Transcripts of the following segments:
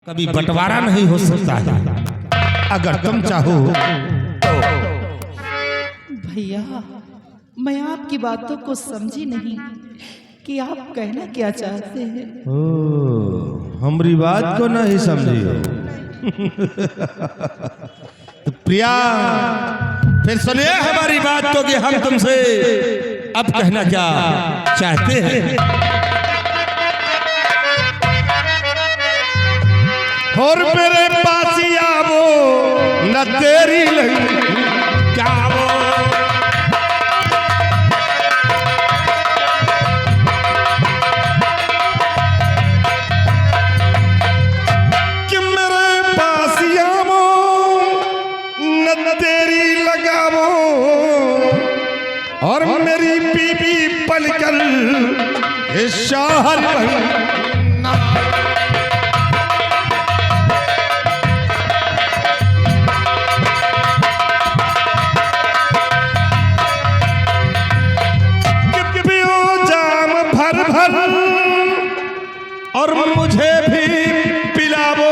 कभी बंटवारा नहीं हो सकता है। अगर तुम चाहो तो। भैया, मैं आपकी बातों को समझी नहीं कि आप कहना क्या चाहते हैं। हमारी बात को नहीं समझी हो। तो प्रिया, फिर सुनिए हमारी बात को कि हम तुमसे अब कहना क्या चाहते हैं। और मेरे पास ही आवो न तेरी लगी क्या वो कि मेरे पास ही आवो न तेरी लगावो और मेरी बीबी पलकर इस शहर और मुझे भी पिलावो।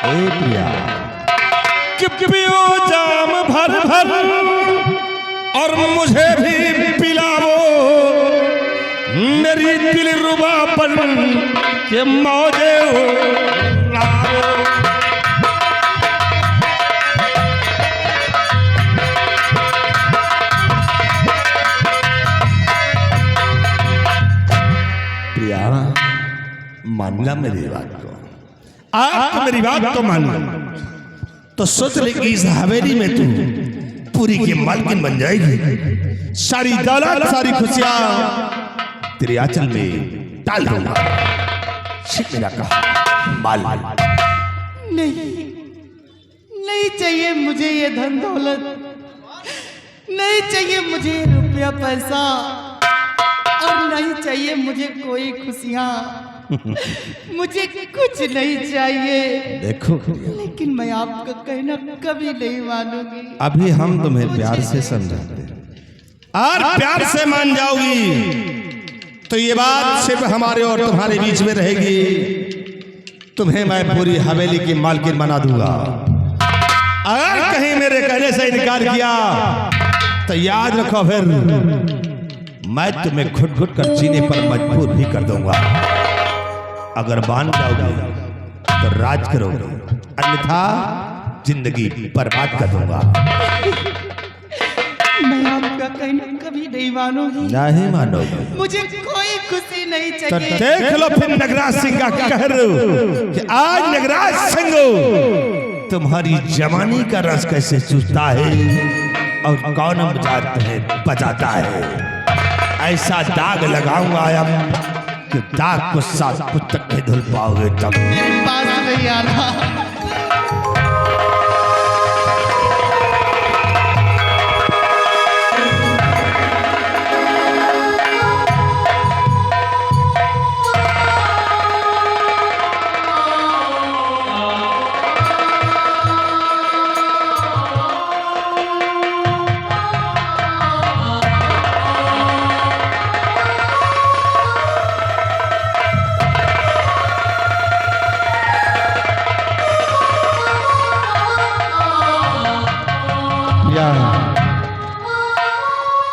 प्रिया, पियो जाम भर भर और मुझे भी पिलावो, मेरी दिल रुबापन के मौजे लावो। मानना मेरी बात को, आप मेरी बात तो मान तो सोच ले कि इस हवेली में तू पूरी की मालकिन बन जाएगी। सारी दौलत सारी खुशियां तेरे आंचल में डाल दूंगा। मेरा कहा माल नहीं, नहीं चाहिए मुझे ये धन दौलत, नहीं चाहिए मुझे रुपया पैसा, और नहीं चाहिए मुझे कोई खुशियां। मुझे कुछ नहीं चाहिए। देखो, लेकिन मैं आपका कहना कभी नहीं मानूंगी। अभी हम तुम्हें प्यार से समझाते हैं और प्यार से मान जाओगी तो ये बात सिर्फ हमारे और तुम्हारे बीच में रहेगी। तुम्हें मैं पूरी हवेली की मालकिन बना दूंगा। अगर कहीं मेरे कहने से इनकार किया तो याद रखो, फिर मैं तुम्हें घुट घुट कर जीने पर मजबूर भी कर दूंगा। अगर मान जाओगे तो राज करोगे, अन्यथा जिंदगी बर्बाद कर दूंगा। मैं आपका कहना कभी नहीं मानूंगी। नहीं मानोगे? मुझे कोई खुशी नहीं तो चाहिए। देख लो फिर नगराज सिंह का कहर कि आज नगराज सिंह तुम्हारी जवानी का रस कैसे चूसता है और कौन बजाता है। ऐसा दाग लगाऊंगा कि दाग को 7 पुस्तक के धुल पाओगे तब। मेरे पास नहीं आना।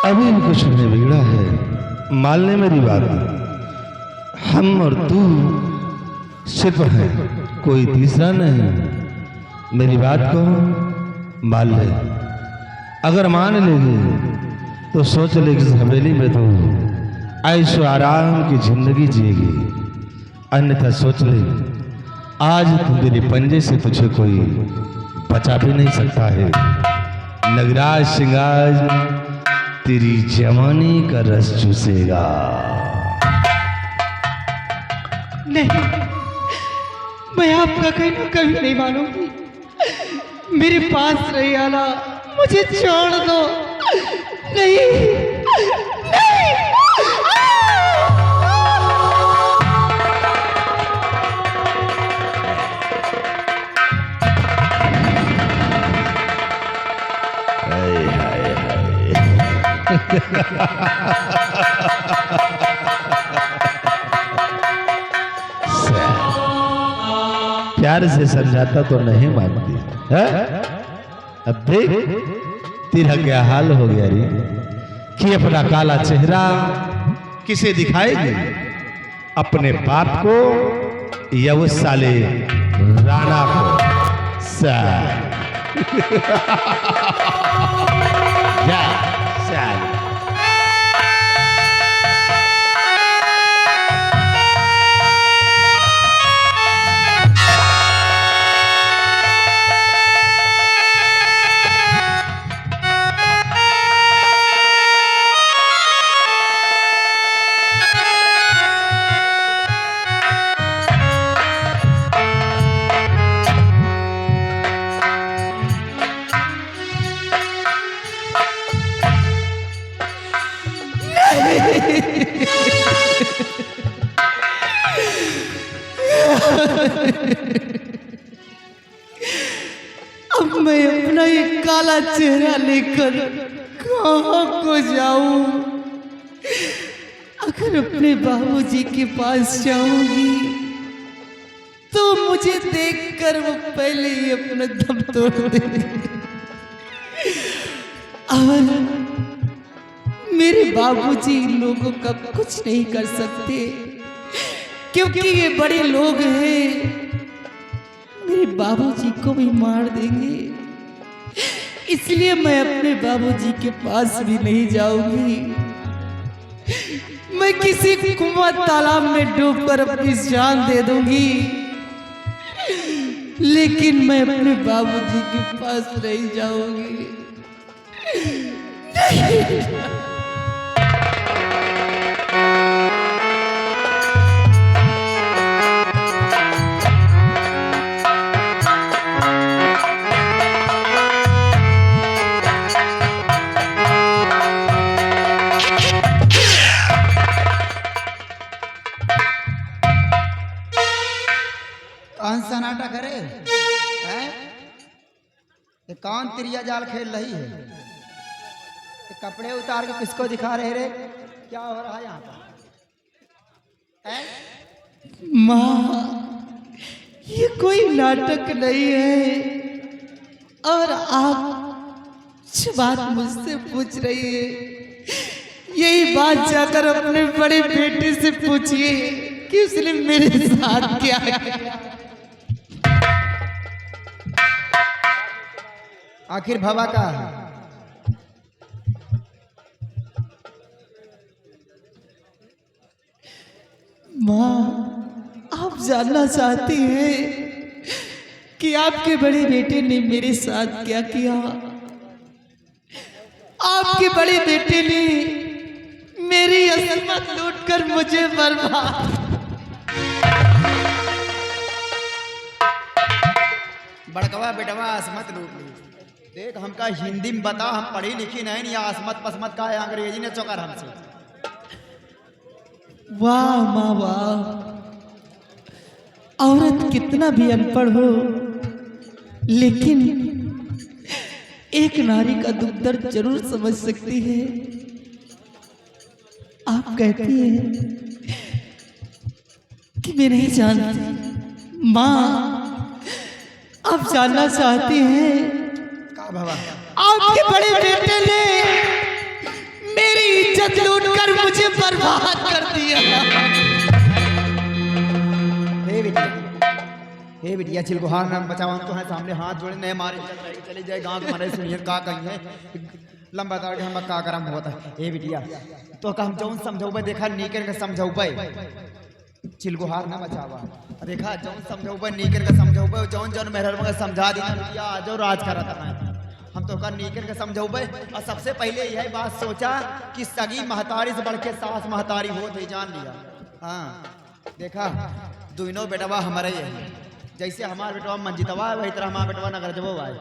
अभी कुछ नहीं बिगड़ा है, मान ले मेरी बात। हम और तू सिर्फ है, कोई तीसरा नहीं। मेरी बात को मान ले। अगर मान लेगी तो सोच ले कि हवेली में तू ऐशो आराम की जिंदगी जिएगी, अन्यथा सोच ले आज तू मेरे पंजे से तुझे कोई बचा भी नहीं सकता है। नगराज सिंह तेरी जवानी का रस चूसेगा। नहीं, मैं आपका कहना कभी नहीं मानूंगी। मेरे पास नहीं आना, मुझे छोड़ दो। नहीं, नहीं। प्यार से समझाता तो नहीं मानती है? अब देख तेरा क्या हाल हो गया रे कि अपना काला चेहरा किसे दिखाएगी, अपने बाप को या उस साले राणा को? जा साल अब मैं अपना ये काला चेहरा लेकर कहाँ को जाऊं? अगर अपने बाबूजी के पास जाऊंगी तो मुझे देखकर वो पहले ही अपना दम तोड़ देंगे और मेरे बाबूजी इन लोगों का कुछ नहीं कर सकते क्योंकि ये बड़े लोग हैं। मेरे बाबूजी को भी मार देंगे, इसलिए मैं अपने बाबूजी के पास भी नहीं जाऊंगी। मैं किसी कुआं तालाब में डूबकर अपनी जान दे दूंगी, लेकिन मैं अपने बाबूजी के पास नहीं जाऊंगी। नहीं। कौन सा नाटक है रे? हैं? ये कौन तिरिया जाल खेल रही है? ये कपड़े उतार के किसको दिखा रहे रे? क्या हो रहा है यहाँ पर? हैं? माँ, ये कोई नाटक नहीं है और आप जो बात मुझसे पूछ रही है यही बात जाकर अपने बड़े बेटे से पूछिए कि उसने मेरे साथ क्या किया। आखिर भवा का है? माँ, आप जानना चाहती हैं कि आपके बड़े बेटे ने मेरे साथ क्या किया? आपके बड़े बेटे ने मेरी असमत लूटकर मुझे बर्बाद। बड़कवा बेटवा असमत लूट ली। देख हमका हिंदी में बता, हम पढ़ी लिखी नहीं, या असमत पसमत का है अंग्रेजी ने चौकर हमसे। वाह माँ वाह, औरत कितना भी अनपढ़ हो लेकिन एक नारी का दुख दर्द जरूर समझ सकती है। आप कहती हैं कि मैं नहीं जानती। माँ, आप जानना चाहती हैं का भवा? आपके बड़े बेटे ने मेरी इज्जत लूटकर मुझे बर्बाद कर दिया। हे बिटिया चिलगुहार नाम बचाओ, हम तो है सामने हाथ जोड़े नहीं मारे चले जाए गांव के मारे सुनिए का कहीं है लंबा ताड़ के हम का करम होता है। हे बिटिया तो का हम जौन समझौबे देखा नीकर के समझौबे, चिलगुहार ना बचावा देखा जौन समझौबे नीकर के समझौबे, जौन जौन मेहर में समझा दी बिटिया आ जाओ राज करत है। हम तो का नीकर के समझौबे और सबसे पहले यही बात सोचा कि सगी महतारी से बढ़ के सास महतारी हो तो जान लिया। हाँ देखा दोनों बेटवा हमारे ये जैसे हमारे बेटवा मंजितवा है वही तरह हमारा बेटवा नगर जबो है।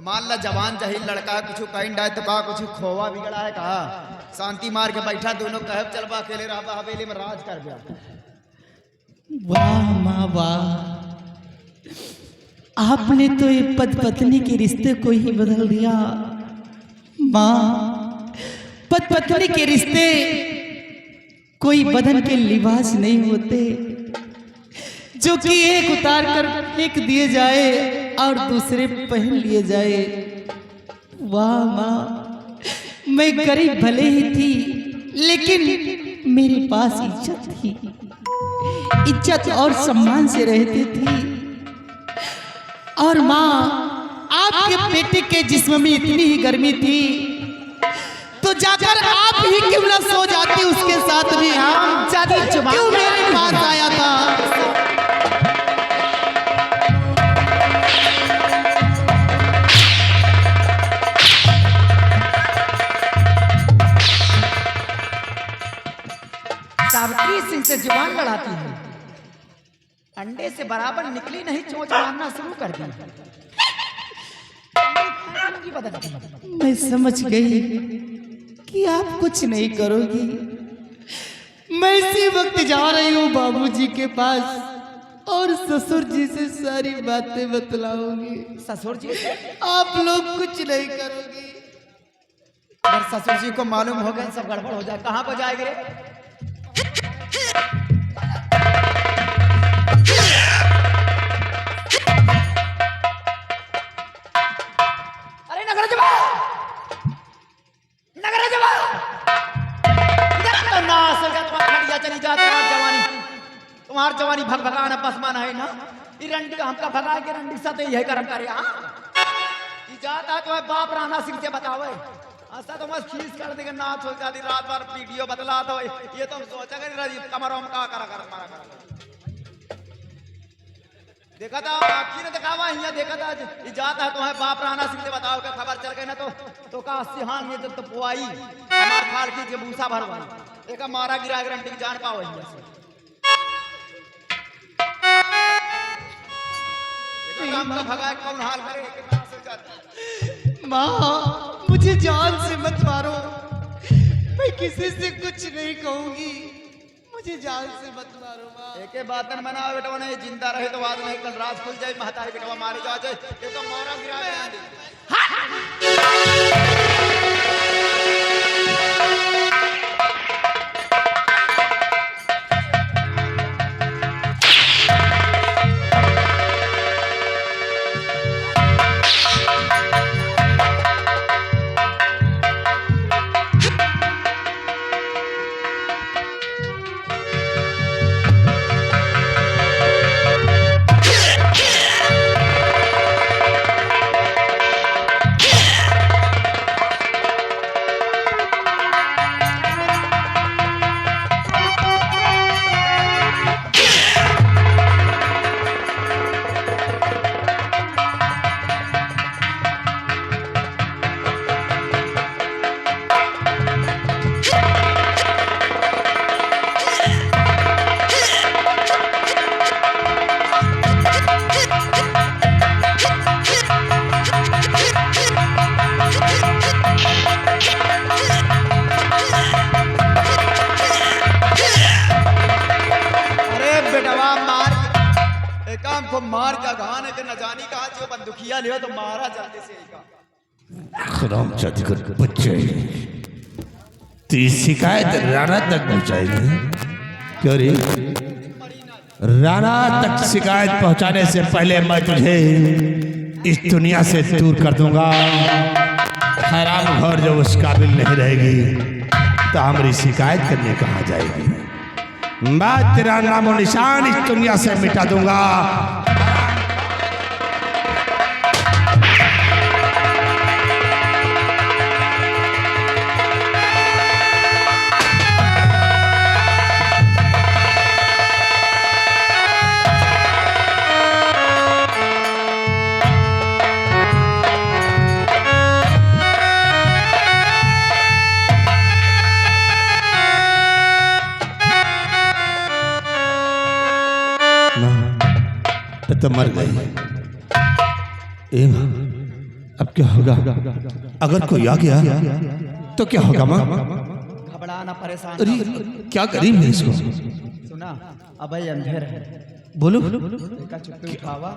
मान ला जवान जही लड़का कुछ कहीं डाय तो कहा कुछ खोवा बिगड़ा है, कहा शांति मार के बैठा दोनों कह चलवा अकेले रहा हवेली में राज कर दिया। वाह माँ वाह, आपने तो ये पति पत्नी के रिश्ते को ही बदल दिया। माँ, पति पत्नी के रिश्ते कोई बदन के लिबास नहीं होते जो कि एक उतार कर फेंक दिए जाए और दूसरे पहन लिए जाए। वाह माँ, मैं गरीब भले ही थी लेकिन मेरे पास इज्जत थी, इज्जत और सम्मान से रहती थी। और माँ, आपके बेटे के जिस्म में इतनी ही गर्मी थी तो जाकर आप ही क्यों ना सो जाती उसके साथ में। हम ज्यादा क्यों मेरे पास आया था? सावित्री सिंह से जुबान लड़ाती है, अंडे से बराबर निकली नहीं, चोंच मारना शुरू कर दी। मैं समझ गई कि आप कुछ नहीं करोगी। मैं इसी वक्त जा रही हूँ बाबूजी के पास और ससुर जी से सारी बातें बतलाऊंगी। ससुर जी, आप लोग कुछ नहीं करोगी। अगर ससुर जी को मालूम हो गया सब गड़बड़ हो जाए। कहाँ पर जाएगी रे? अरे नगर जवा, नगर जवा, तो ना असल का तुम्हारा खड़िया चली जाती तुम्हार जवानी भग भगाना पसमान है ना। ये रंडी हमका भगा के रंडी सा तो यही कर्म करे। हाँ, ये जाता तो बाप राणा सिंह से बतावे, ऐसा तो मस्त खींच कर देगा नाच हो जाती रात भर वीडियो बदला तो ये तो सोचा कर कमरों में का करा कर मारा कर देखा था आखिर ने दिखावा यहाँ देखा था। ये जाता है तुम्हें बाप राणा सिंह से बताओ कि खबर चल गई ना तो का सिहान ये जब तो पुआई हमार खाल की जे भूसा भरवाई एक मारा गिरा गारंटी की जान पाओ यहाँ से। काम का भगा कौन हाल करे। माँ, मुझे जान से मत मारो, मैं किसी से कुछ नहीं कहूंगी, मुझे जान से मत मारो माँ। एक बात न मना बेटवा नहीं, जिंदा रहे तो बाद नहीं कल रात खुल जाए महतारी बेटवा मारे जा जाए ये तो मारा गिरा। को मार का गाने के न जानी कहा जो बंदूकिया लियो तो मारा जाते से का खराम जातिकर बच्चे तेरी शिकायत राणा तक पहुंचाएगी। क्यों रे? राणा तक शिकायत पहुंचाने से पहले मैं तुझे इस दुनिया से दूर कर दूंगा। हराम घर जब उस काबिल नहीं रहेगी तो हमारी शिकायत करने कहाँ जाएगी। मैं तेरा नामो निशान इस दुनिया से मिटा दूंगा। तो मर गई। अब क्या होगा? अगर कोई आ गया तो क्या होगा माँ? घबराना, परेशान। अरे क्या करीब है इसको? सुना, अब अंधेर है। बोलो। का चुप्पी उठावा,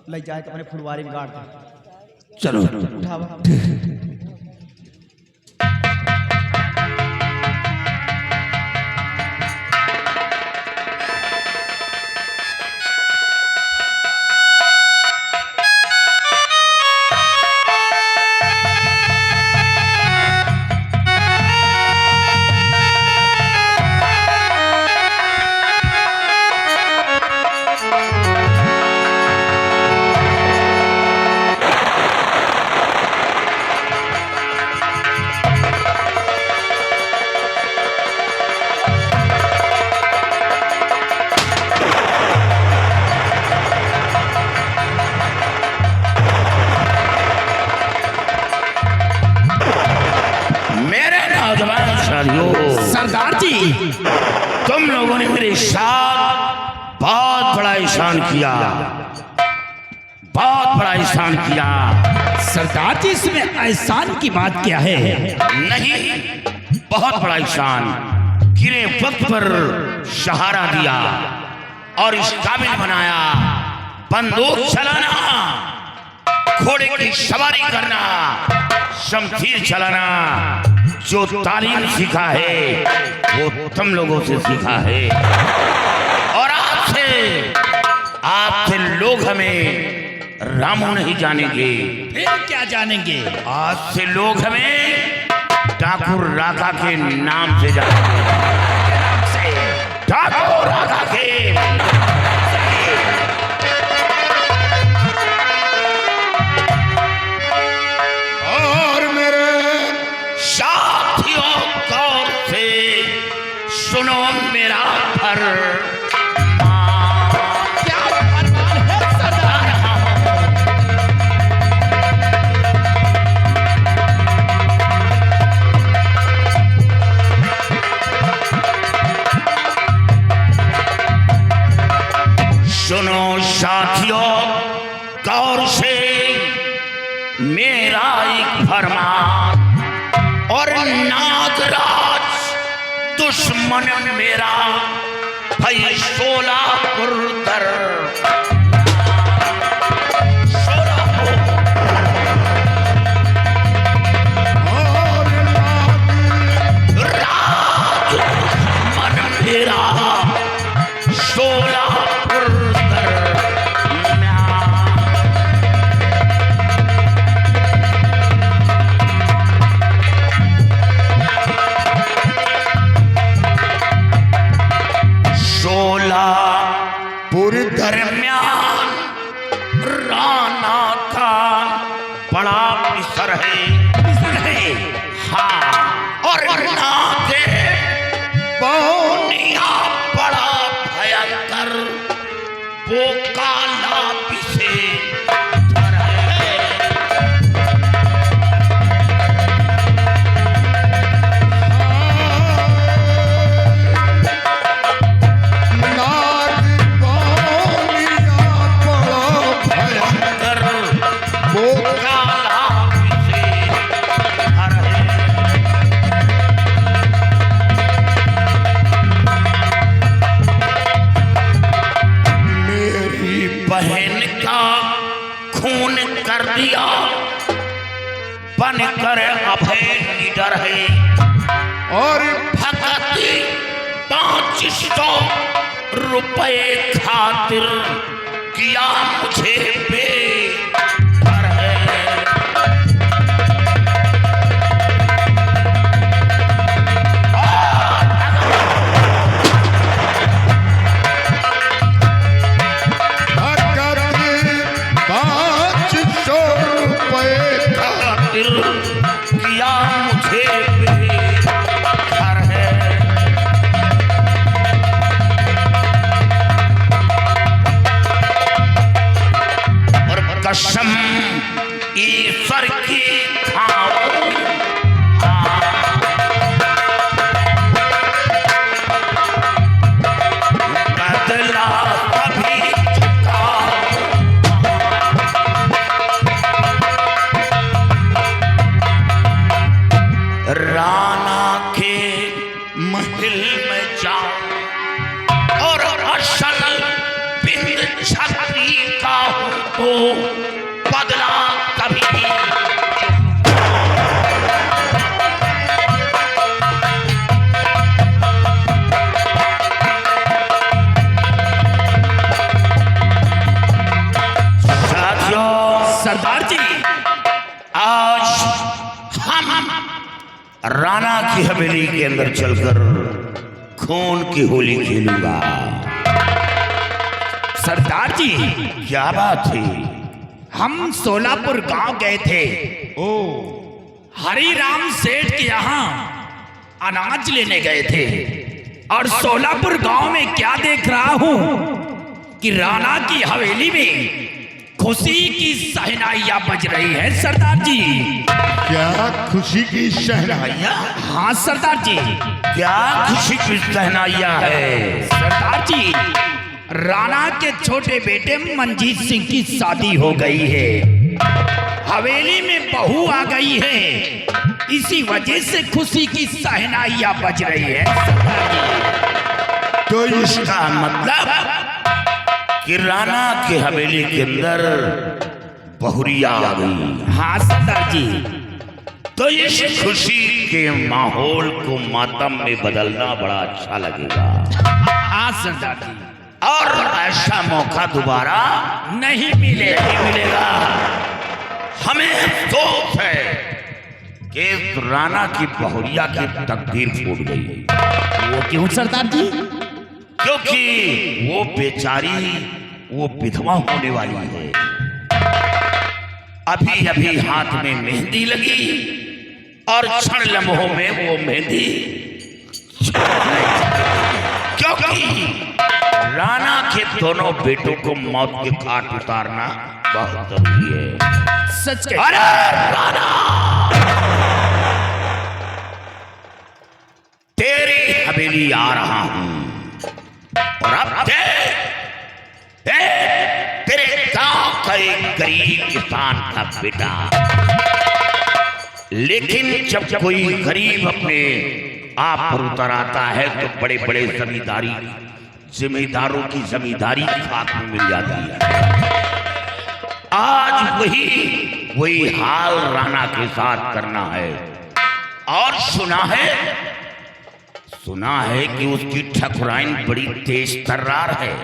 ले जाए अपने फुलवारी में गाड़ दे। चलो उठावा। जी, तुम लोगों ने मेरे साथ बहुत बड़ा एहसान किया, बहुत बड़ा एहसान किया। सरदार जी इसमें एहसान की बात क्या है? नहीं, बहुत बड़ा एहसान। गिरे वक्त पर सहारा दिया और इस काबिल बनाया, बंदूक चलाना, घोड़े की सवारी करना, शमशीर चलाना। जो तालीम सीखा है वो तुम लोगों से सीखा है। और आपसे लोग हमें रामू नहीं जानेंगे। फिर क्या जानेंगे? आज से लोग हमें ठाकुर राका के नाम से जानेंगे। ठाकुर राका के और मेरे साथियों गौर से सुनो मेरा फरमान। क्या फरमान है सरदार? सुनो साथियों गौर से मेरा एक फरमान। और नागराज दुश्मन मेरा भाई सोलापुर दर दुश्मन मेरा सोलापुर दर सोलापुर दरमियान राणा का बड़ा पिसर है। हाँ, और नागे पौनिया बड़ा भयंकर वो काला पिसे धर है। बहन का खून कर दिया, बनकर अभय निडर है। और भगत 500 रुपए खातिर किया मुझे बेघर है। किया मुझे बेघर है। और कसम ईश्वर की खाऊं, बदला कभी राणा के महल में जाऊं और असल बिंद छत्री का हूं तो बदला कभी। साथियों, सरदार जी, आज हम राणा की हवेली के अंदर चलकर खून की होली खेलूंगा। सरदार जी, क्या बात है? हम सोलापुर गांव गए थे। ओ, हरिराम सेठ के यहाँ अनाज लेने गए थे और सोलापुर गांव में क्या देख रहा हूँ कि राणा की हवेली में खुशी की शहनाइयां बज रही है। सरदार जी, क्या खुशी की शहनाइयां? हाँ सरदार जी, क्या खुशी की सहनाइया है? सरदार जी, राणा के छोटे बेटे मंजीत सिंह की शादी हो गई है, हवेली में बहू आ गई है, इसी वजह से खुशी की सहनाइयां बज रही है। सरदार जी, तो इसका मतलब कि राणा के हवेली के अंदर बहुरिया आ गई। हाँ सरदार जी, तो इस खुशी के माहौल को मातम में बदलना बड़ा अच्छा लगेगा। हाँ सरदार जी, और ऐसा मौका दोबारा नहीं मिलेगा। हमें अफसोस है कि राणा की बहुरिया की तकदीर फूट गई। वो क्यों सरदार जी? क्योंकि वो बेचारी वो विधवा होने वाली है। अभी अभी हाथ में मेहंदी लगी और क्षण लम्हों में वो मेहंदी क्योंकि राणा के दोनों बेटों को मौत के घाट उतारना बहुत जरूरी है। सच अरे राणा, तेरी हवेली आ रहा हूं और अब तेरे गांव का एक गरीब किसान का बेटा, लेकिन जब कोई गरीब अपने आप पर उतर आता है तो बड़े बड़े जिम्मेदारों की जमींदारी खाक में मिल जाती है। आज वही हाल राणा के साथ करना है। और सुना है कि उसकी ठकुराइन बड़ी तेज तर्रार है।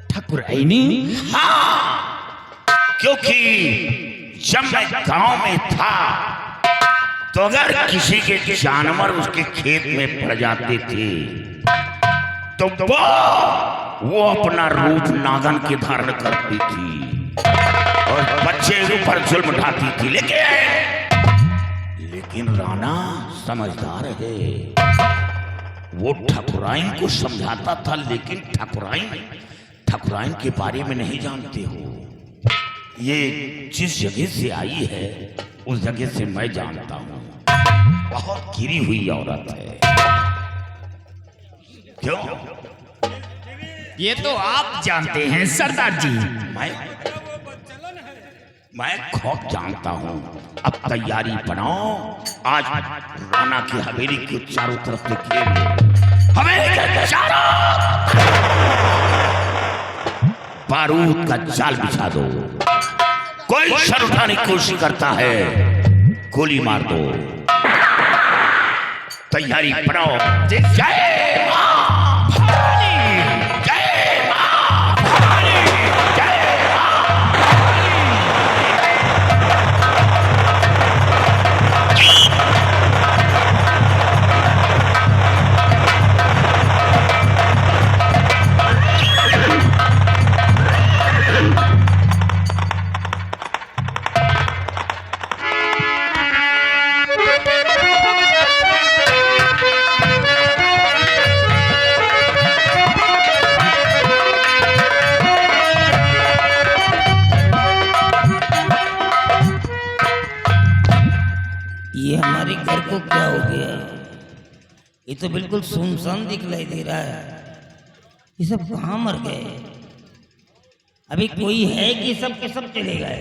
ठकुराइनी? हाँ, क्योंकि जब मैं गांव में था तो अगर किसी के जानवर उसके खेत में पड़ जाते थे तो वो अपना रूप नागन के धारण करती थी और बच्चे ऊपर जुल्म ढाती थी। लेकिन राणा समझदार है, वो ठकुराइन को समझाता था, लेकिन ठकुराइन के बारे में नहीं जानते हो। ये जिस जगह से आई है उस जगह से मैं जानता हूं। बहुत गिरी हुई औरत है। क्यों? ये तो आप जानते हैं सरदार जी। मैं खूब जानता हूं। अब तैयारी बनाओ, आज राणा की हवेली के चारों तरफ से घेर लो। हवेली के चारों बारूद का जाल बिछा दो। कोई सर उठाने की कोशिश करता है, गोली मार दो। तैयारी बनाओ। जय मां भवानी, जय मां भवानी, जय ये हमारे घर को क्या हो गया? ये तो बिल्कुल सुनसान दिखलाई दे रहा है। ये सब कहाँ मर गए? अभी कोई है कि सब के सब चले गए?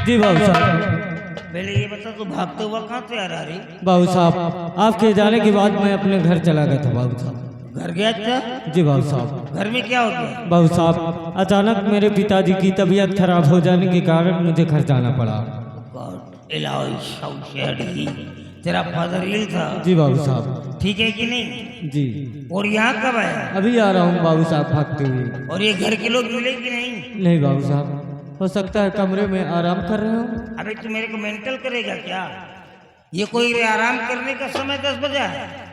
जी बाबू साहब। पहले ये बता, तू भागते हुआ कहाँ से आ रहा रे? बाबू साहब, आपके जाने के बाद मैं अपने घर चला गया था बाबू साहब। घर गया था? जी बाबू साहब। घर में क्या हो गया? बाबू साहब, अचानक मेरे पिताजी की तबीयत खराब हो जाने के कारण मुझे घर जाना पड़ा। तेरा फादर इल था? जी बाबू साहब। ठीक है कि नहीं? जी। और यहाँ कब आया? अभी आ रहा हूँ बाबू साहब, भागते हुए। और ये घर के लोग मिले कि नहीं? नहीं बाबू साहब, हो सकता है कमरे में आराम कर रहे हो। अबे तू मेरे को मेंटल करेगा क्या? ये कोई आराम करने का समय 10 बजा है?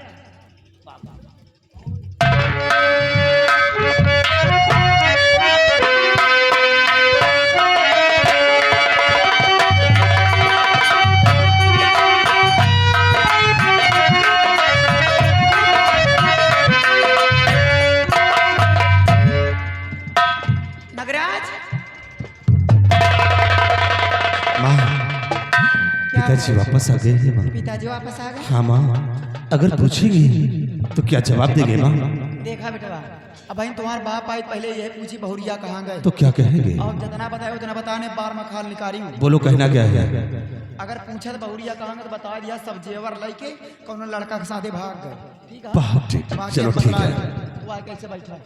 माँ, पिताजी पिताजी वापस आ गए हैं माँ। पिताजी वापस आ गए। हाँ माँ, अगर पूछेंगी तो क्या जवाब देंगे माँ? देखा बेटा, अब भाई तुम्हारे बाप आई पहले यह पूछी बहुरिया कहाँ गए, तो क्या कहेंगे? और जितना बताए उतना बताने, बार में खाल निकारी हूँ। बोलो कहना क्या है? अगर पूछे तो बहुरिया कहाँ गए तो बता दिया सब जेवर लेके कौन लड़का के साथे भाग गए। ठीक है, बहुत ठीक, बाकी चलो अब ठीक बतला है। रहे। तू आके कैसे बैठा?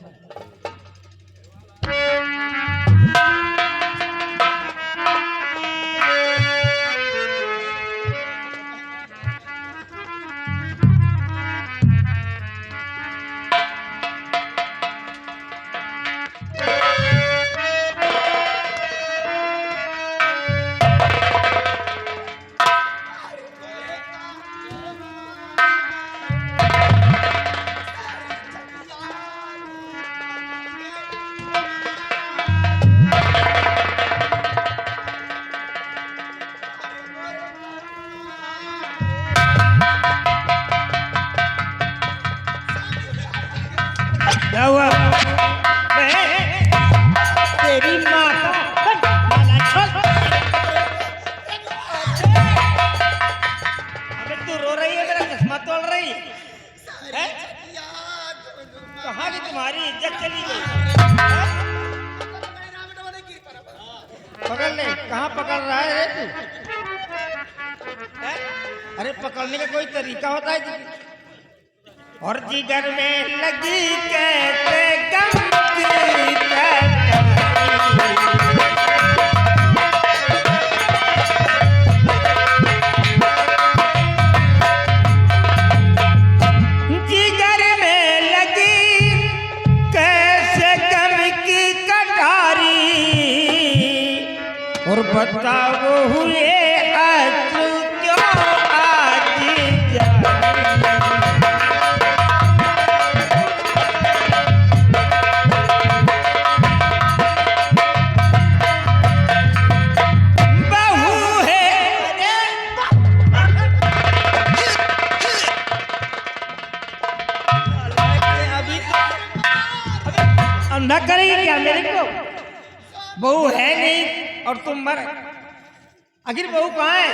क्या हुआ? तेरी माँ अबे तू रो रही है, मेरा चश्मा तोड़ रही है? कहाँ की तुम्हारी इज्जत चली गई? पकड़ ले। कहाँ पकड़ रहा है रे तू? अरे पकड़ने का कोई तरीका होता है? और जिगर में लगी कैसे गम की जिगर में लगी कैसे गम की कटारी, और बताओ हुए आज क्यों आज जा अंधा करेगी क्या मेरे को? बहू है नहीं और तुम मर। आखिर बहू कहाँ है?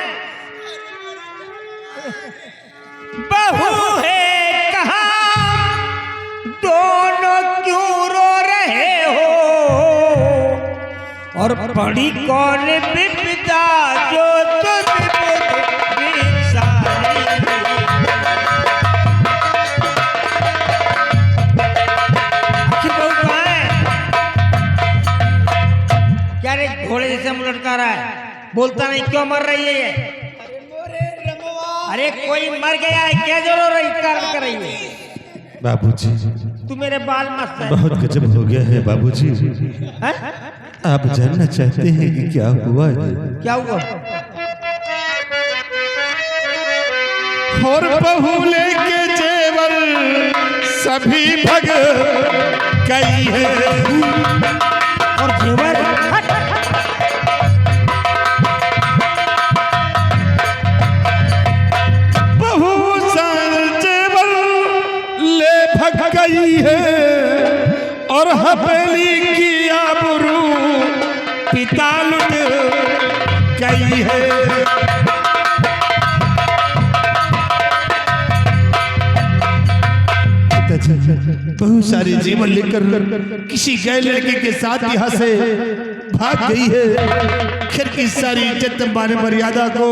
बहू है कहाँ? दोनों क्यों रो रहे हो? और पड़ी कौन विपदा जो तुझ पे बिसारी? घोड़े जैसे मुंह लटका रहा है, बोलता नहीं, क्यों मर रही है ये? अरे कोई मर गया है क्या जो रो रही कर रही है? बाबूजी, तू मेरे बाल मस्त है। बहुत गजब हो गया है बाबूजी। हैं? आप जानना चाहते हैं कि क्या हुआ है? क्या हुआ? और बहू लेके जेवर सभी भग गई है। और जेवर गई है और हवेली की आबरू पिता लुट गई है। बहुत सारी जीवन लेकर किसी गए लड़के के साथ यहाँ से भाग गई है। खैर की सारी इज्जत माने मर्यादा को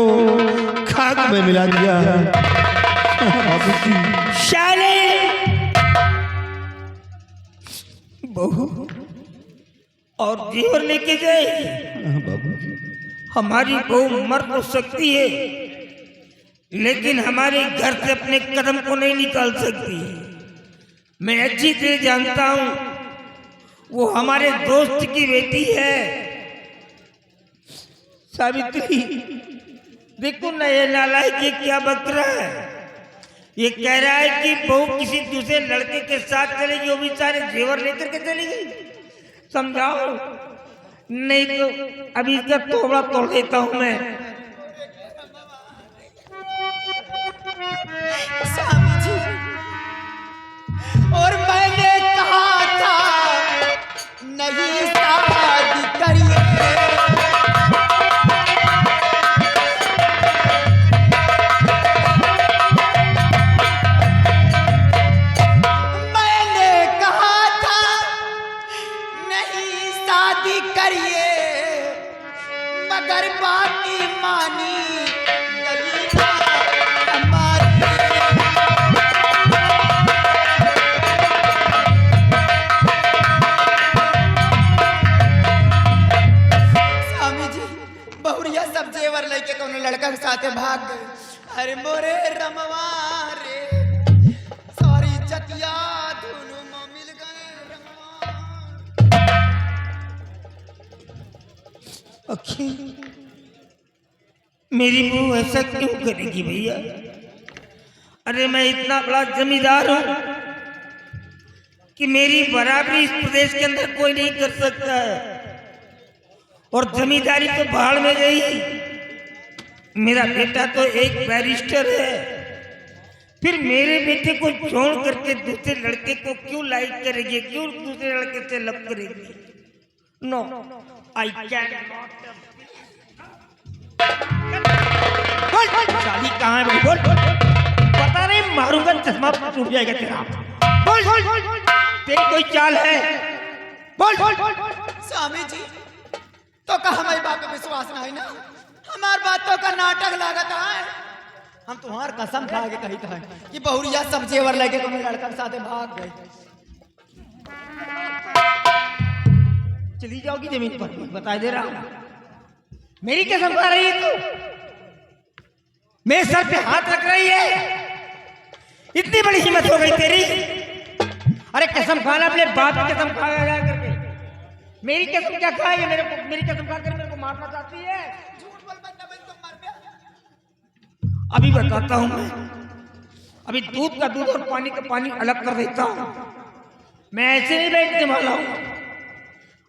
खाक में मिला दिया। शाले बहू और जेवर लेके गए। हमारी बहू मर तो सकती है, लेकिन हमारे घर से अपने कदम को नहीं निकाल सकती। मैं अच्छी तरह जानता हूं वो हमारे दोस्त की बेटी है। सावित्री, देखो ना ये नालायक ये क्या बक रहा है। ये कह रहा है कि बहू किसी दूसरे लड़के के साथ चलेगी, वो भी सारे जेवर लेकर के चली गई। समझाओ, नहीं तो अभी इसका तोबड़ा तोड़ देता हूं मैं। स्वामी जी, और मैंने कहा था नहीं शादी करिए, अगर बाकी मानी गली ना हमारी। स्वामी जी बहुरिया सब जेवर लेके कोनो लड़का के साथे भाग गए। अरे मोरे रमवा रे सारी जतिया धुनु में मिल गए रमवा। अखी मेरी बहू ऐसा क्यों करेगी भैया? अरे मैं इतना बड़ा जमींदार हूं कि मेरी बराबरी इस प्रदेश के अंदर कोई नहीं कर सकता है। और जमींदारी तो भाड़ में गई। मेरा बेटा तो एक बैरिस्टर है, फिर मेरे बेटे को छोड़ करके दूसरे लड़के को क्यों लाइक करेगी, क्यों दूसरे लड़के से लव करेगी? No I can not. शादी कहाँ है? बोल पता नहीं, मारूंगा चश्मा टूट जाएगा तेरा। बोल तेरी कोई चाल है? बोल स्वामी जी तो का हमारी बात पे विश्वास नहीं ना? हमार बातों का नाटक लागत है। हम तुम्हार कसम खा के कही था कि बहुरिया सब जेवर लेके कोनो लड़का के साथे भाग गए। चली जाओगी जमीन पर, बता दे रहा हूं। मेरी कसम खा रही है तू? मेरे सर पे हाथ रख रही है? इतनी बड़ी हिम्मत हो गई तेरी? अरे कसम खाना अपने बाप की कसम खा जा करके। मेरी कसम क्या खाएगी? मेरी कसम खा कर मेरे को मारना चाहती है? झूठ बोल बंदा बन तुम मर गया। अभी बताता हूं मैं। अभी दूध का दूध और पानी का पानी अलग कर देता हूं। मैं ऐसे नहीं बैठने वाला हूं।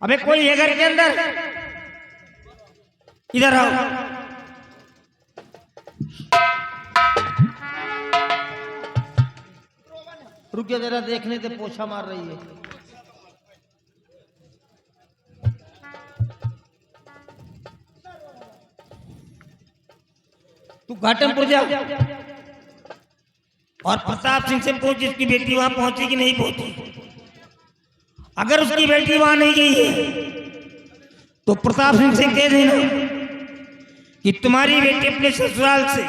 अबे कोई है घर के अंदर? इधर आओ। रुक जा जरा, देखने से पोछा मार रही है। तू घाटमपुर जा और प्रताप सिंह से पूछ जिसकी बेटी वहां पहुंची कि नहीं पहुंची। अगर उसकी बेटी वहां नहीं गई है तो प्रताप सिंह से कह देना कि तुम्हारी बेटी अपने ससुराल से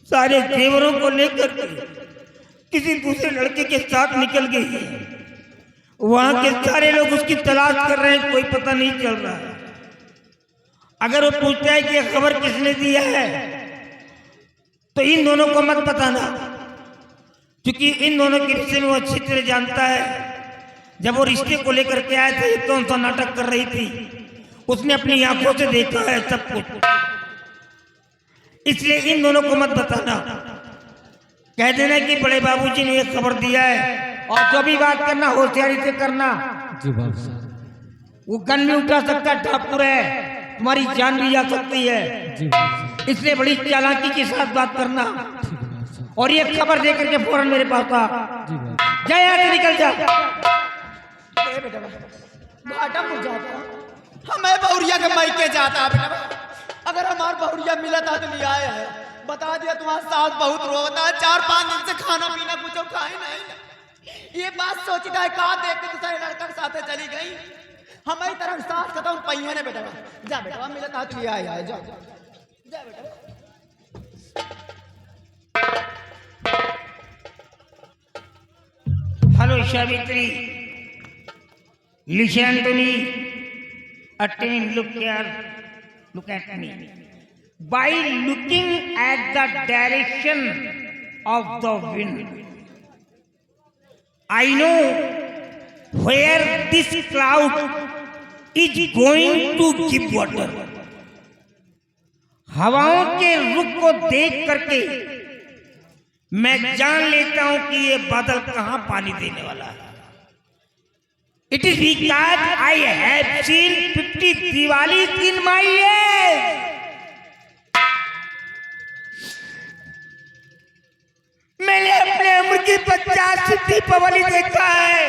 सारे जेवरों को लेकर किसी दूसरे लड़के के साथ निकल गई है। वहां के सारे लोग उसकी तलाश कर रहे हैं, कोई पता नहीं चल रहा है। अगर वो पूछता है कि ये खबर किसने दिया है तो इन दोनों को मत बताना, क्योंकि इन दोनों के रिश्ते में वो अच्छी तरह जानता है। जब वो रिश्ते को लेकर के आए थे, ये कौन सा नाटक कर रही थी, उसने अपनी आंखों से देखा है सब कुछ। इसलिए इन दोनों को मत बताना। कह देना कि बड़े बाबूजी ने ये खबर दिया है, और जो भी बात करना होशियारी से करना। जी बाबू साहब। वो गन भी उठा सकता है, ठाकुर है, तुम्हारी जान भी जा सकती है। जी बाबू साहब। इसलिए बड़ी चालाकी के साथ बात करना। ठीक है बाबू साहब। और ये खबर दे करके फौरन मेरे पास आ। जी बाबू। जा यहाँ से निकल जा। घाटमपुर जाता हमें बहुरिया के मायके जाता है बेटा। अगर हमार बहुरिया मिला था तो लिया है। बता दिया तुम्हारा सास बहुत रोता है, 4-5 दिन से खाना पीना कुछ खाए नहीं। ये बात सोची था का देख के दूसरे लड़का के साथ चली गई। हमारी तरफ सास खत्म पहिया ने बेटा। जा बेटा मिला था तो लिया है। जा जा बेटा। Hello Savitri, listen to me. Attain, look here, look at me. By looking at the direction of the wind, I know where this cloud is going to give water. हवाओं के रुख को देख करके मैं जान लेता हूं कि ये बादल कहां पानी देने वाला है। It is because I have seen 50 Diwalis in my years. मैंने अपने उम्र की 50 दीपावली देखा है।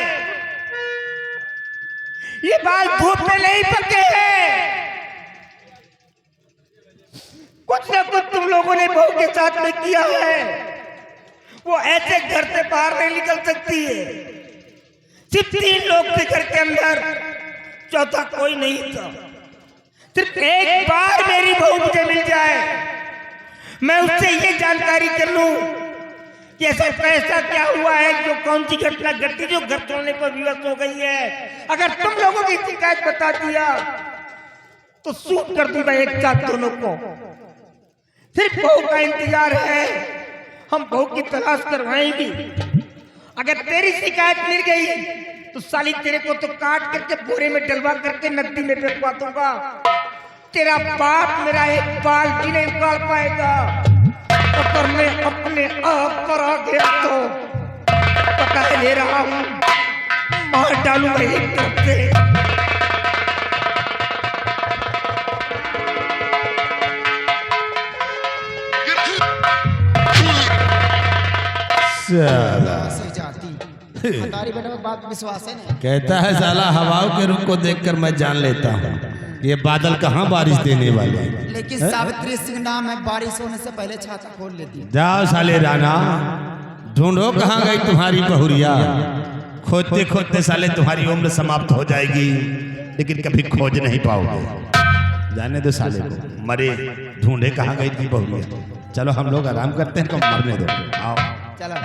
ये बाल धूप में नहीं पके हैं। कुछ ना कुछ तुम लोगों ने बहू के साथ में किया है। वो ऐसे घर से बाहर नहीं निकल सकती है। सिर्फ 3 लोग थे घर के अंदर, चौथा कोई नहीं था। सिर्फ एक बार मेरी बहू मुझे मिल जाए, मैं उससे ये जानकारी कर लूं कि ऐसा कैसा क्या हुआ है, जो कौन सी घटना घटी जो घर तोड़ने पर विवश हो गई है। अगर तुम लोगों की शिकायत बता दिया तो सूट कर दूंगा एक साथ दोनों को। सिर्फ बहू का इंतजार है, हम बहू की तलाश करवाएंगे। अगर तेरी शिकायत मिल गई तो साली तेरे को तो काट करके बोरे में डलवा करके नदी में फेंकवा दूंगा। तेरा बाप मेरा एक बाल भी नहीं उखाड़ पाएगा। अगर मैं अपने आप पर आ गया तो पता ले रहा हूं, मार डालूंगा एक तरफ से। से जाती हमारी बेटा में बात विश्वास है नहीं। कहता है साला हवाओं के रुख को देखकर मैं जान लेता हूँ ये बादल कहाँ बारिश देने वाले हैं। लेकिन सावित्री सिंह नाम है, बारिश होने से पहले छाता खोल लेती है। जाओ साले राणा, ढूंढो कहाँ गई तुम्हारी बहुरिया। खोदते खोदते साले तुम्हारी उम्र समाप्त हो जाएगी, लेकिन कभी खोज नहीं पाओगे। जाने दो साले को, मरे ढूंढे कहाँ गई थी बहुरिया। चलो हम लोग आराम करते हैं, तो मरने दो। आओ चलो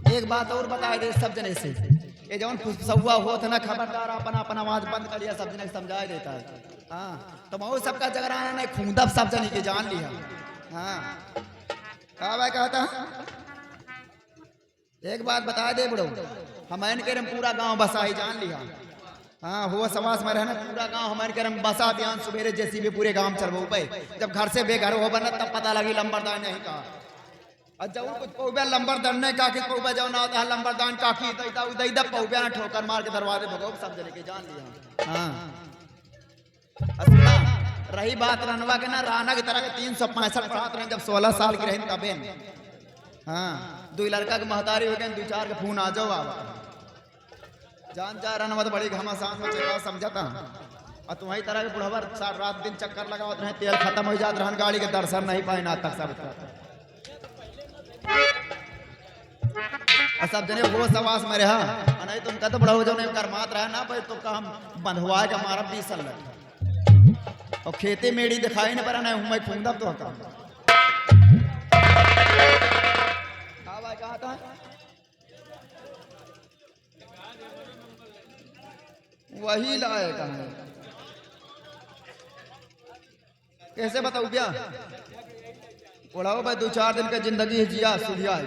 एक बात और बता दे सब जने से, ये जौन फुसफुसवा होत है ना, खबरदार अपना अपना आवाज बंद करिए, सब जने समझा देता है। हाँ तो बहुत सबका जगराना नहीं खूंदब सब जने के जान लिया। हाँ क्या भाई कहता एक बात बता दे बड़ो, हमारे के पूरा गांव बसाई जान लिया। हाँ हुआ समाज में रहना पूरा गांव हमारे के बसा ध्यान सवेरे जैसी भी पूरे गांव चलबो पे। जब घर से बेघर हो बना तब पता लगी लंबरदान नहीं कहा। और जब कुछ पौबे लंबरदान ने कहा कि पौबे जाओ ना होता है लंबरदान काकी दैदा उदैदा पौबे ना ठोकर मार के दरवाजे भगो सब जने के जान लिया। हाँ रही बात रनवा के ना, राणा की तरह के 365 पढ़ात रहे जब 16 साल की रही तबे। हाँ 2 लड़का के महतारी हो गए, 2-4 के फोन आ जाओ आवा जान जा रनवा तो बड़ी घमासान में चला समझता। और तुम्हारी तरह के बुढ़वर रात दिन चक्कर लगावत रहे, तेल खत्म हो जात रहन, गाड़ी के दर्शन नहीं पाए ना तक सब। सब जने वो सवास में रहा नहीं तुमका तो बड़ा हो जाओ नहीं कर मात रहा ना भाई, तो काम बंधवा के हमारा 20 लग और खेते मेड़ी दिखाई नहीं पड़ा नहीं मैं फूंदा तो का भाई कहा था वही लाए कहा कैसे बताऊं क्या उड़ाओ भाई 2-4 दिन का जिंदगी जिया सुधिया है।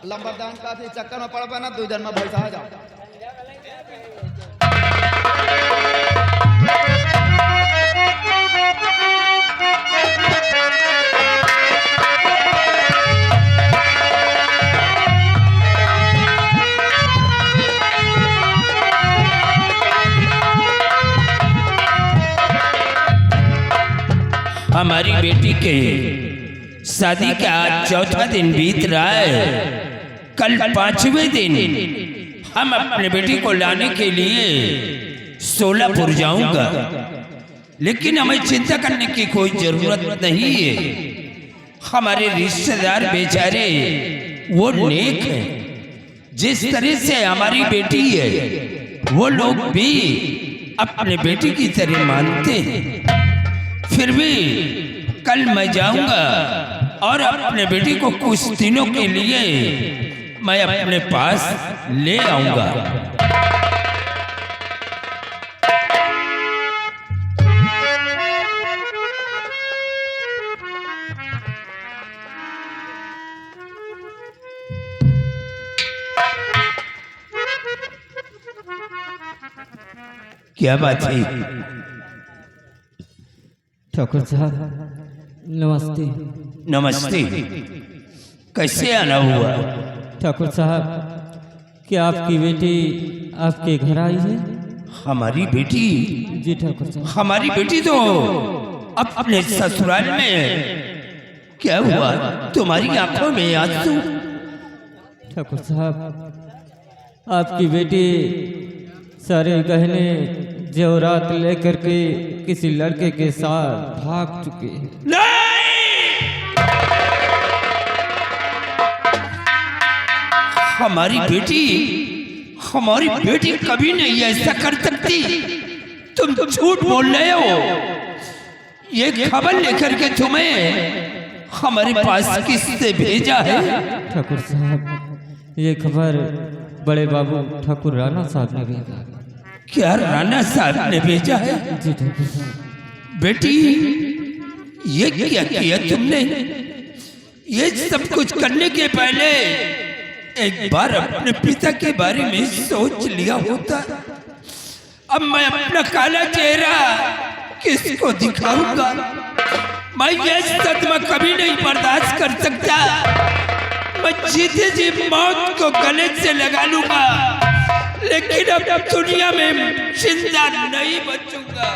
लंबरदान का चक्कर में पड़ पाना 2 दिन में भैसा जाओ। हमारी बेटी के शादी का आज 4था दिन बीत रहा है। कल 5वें दिन हम अपने बेटी को लाने के लिए सोलापुर जाऊंगा, लेकिन हमें चिंता करने की कोई जरूरत नहीं है। हमारे रिश्तेदार बेचारे वो नेक हैं, जिस तरह से हमारी बेटी है वो लोग भी अपने बेटी की तरह मानते हैं। फिर भी कल मैं जाऊंगा और अपने बेटी को कुछ दिनों के लिए मैं अपने पास ले आऊंगा। क्या बात है? ठाकुर साहब नमस्ते। नमस्ते। कैसे आना हुआ? ठाकुर साहब क्या आपकी बेटी आपके घर आई है? हमारी बेटी? जी ठाकुर साहब। हमारी बेटी तो अपने ससुराल में। क्या हुआ तुम्हारी आंखों में आंसू? ठाकुर साहब आपकी बेटी सारे गहने जेवरात लेकर के किसी लड़के के साथ भाग चुके हैं। नहीं! हमारी बेटी हमारी बेटी कभी नहीं ऐसा कर सकती। तुम झूठ बोल रहे हो। ये खबर लेकर के तुम्हें हमारे पास किससे भेजा है? ठाकुर साहब, ये खबर बड़े बाबू ठाकुर राणा साहब ने भेजा। क्या राणा साहब ने भेजा है? जी ठाकुर साहब। बेटी, ये क्या किया तुमने? ये सब कुछ करने के पहले एक बार अपने पिता के बारे में सोच लिया होता। अब मैं अपना काला चेहरा किसको दिखाऊंगा? मैं ये सदमा कभी नहीं बर्दाश्त कर सकता। मैं जीते जी मौत को गले से लगा लूंगा, लेकिन अब दुनिया में जिंदा नहीं बचूंगा।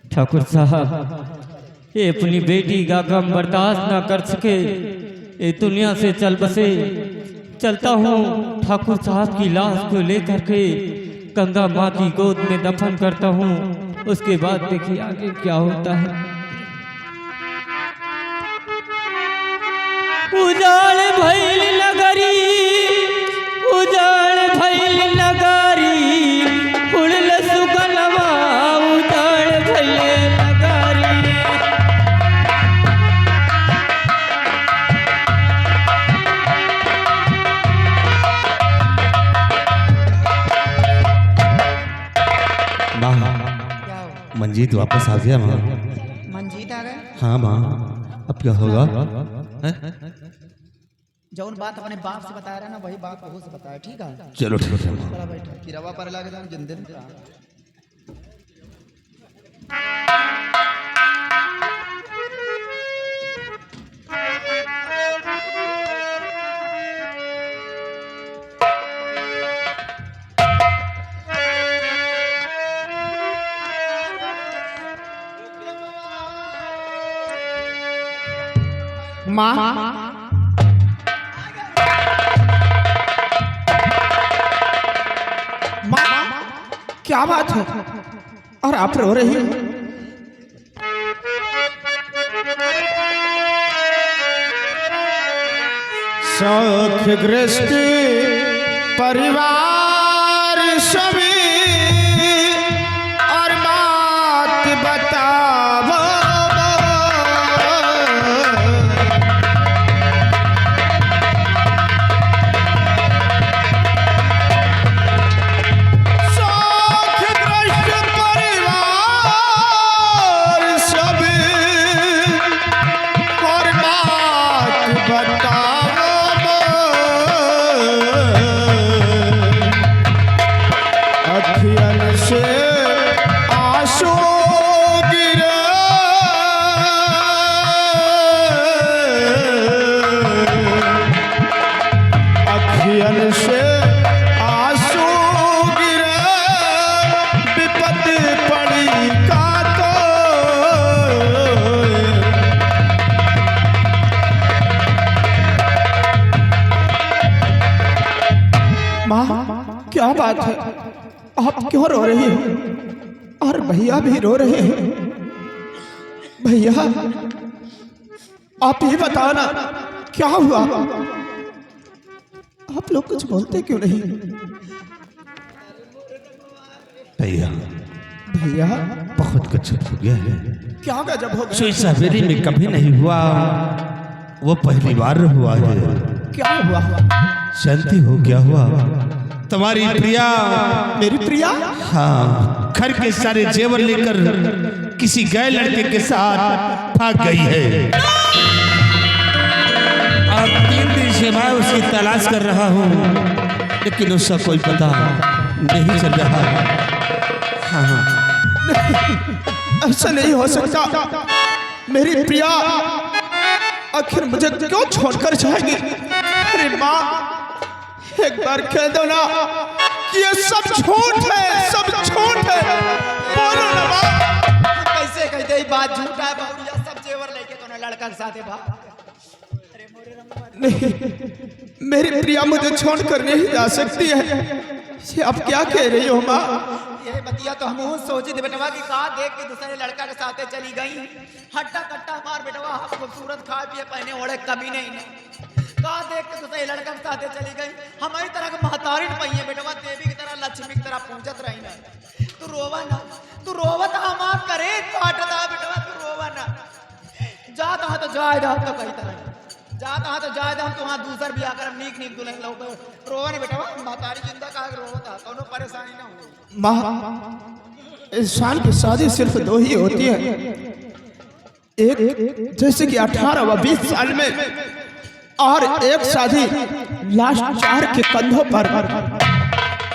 ठाकुर साहब, ये अपनी बेटी का गम बर्दाश्त ना कर सके, ये दुनिया से चल बसे। चलता हूँ ठाकुर साहब की लाश को लेकर के गंगा माँ की गोद में दफन करता हूँ। उसके बाद देखिए आगे क्या होता है। उजाड़ भइल नगरी, उजाड़ भइल नगरी, उड़ल सुगनवा, उजाड़ भइल नगरी। माँ, मंजीत वापस आ गया माँ। मंजीत आ गए? हाँ माँ, अब क्या होगा? हैं? जौन बात अपने बाप से बताया रहा ना, वही बात बहू से बताया। ठीक है, चलो ठीक है माँ। बड़ा बैठा कि रवा पर लगे जान जिंदन। माँ, क्या बात है? और आप रो रही हो? शोकग्रस्त परिवार सभी और बात बताओ। क्या बात है? आप क्यों रो रही हो? और भैया भी रो रहे हैं। भैया, आप ही बताना क्या हुआ? आप लोग कुछ बोलते क्यों नहीं? भैया, भैया बहुत कुछ हो गया है। क्या गजब हो गया? जो इस हवेली में कभी नहीं हुआ, वो पहली बार हुआ है। क्या हुआ? शांति हो, क्या हुआ? तुम्हारी प्रिया, मेरी प्रिया? हाँ, घर के सारे जेवर लेकर किसी गए लड़के के साथ भाग गई है। और 3 दिन से मैं उसकी तलाश कर रहा हूँ, लेकिन उसका कोई पता नहीं चल रहा। हाँ, ऐसा नहीं हो सकता। मेरी प्रिया आखिर मुझे क्यों छोड़कर जाएगी? अरे माँ, एक बार कह दो ना कि ये सब झूठ है, सब झूठ है। बोलो ना बाप। कैसे कहते ही बात झूठा है बाबूया, सब जेवर लेके तो ना लड़का के साथ है भाग। नहीं, मेरी प्रिया मुझे छोड़कर नहीं जा सकती है। ये अब क्या कह रही हो माँ? ये बतिया तो हम सोची थी बेटवा कि कहा देख के दूसरे लड़का के साथ चली गई। हट्टा कट्टा मार बेटवा, खूबसूरत खा पिए पहने ओढ़े कभी नहीं कहा देख के दूसरे लड़का के साथ चली गई। हमारी तरह के महतारी पहिए बेटवा, देवी की तरह लक्ष्मी की तरह पूजत रही ना। तू रोवा ना, तू रोवत हम करे काटता बेटवा, तू रोवा ना। जाता तो जाए तो कही तरह जाता तो जाए हम तो वहाँ दूसर भी आकर नीक नीक दुल्हन लोग रोवा नहीं बेटा, महतारी जिंदा कहा रोवता कोनो परेशानी ना हो। माँ, इंसान की शादी सिर्फ दो ही होती है, एक जैसे कि 18 व 20 साल में, और एक शादी लास्ट 4 के कंधों पर।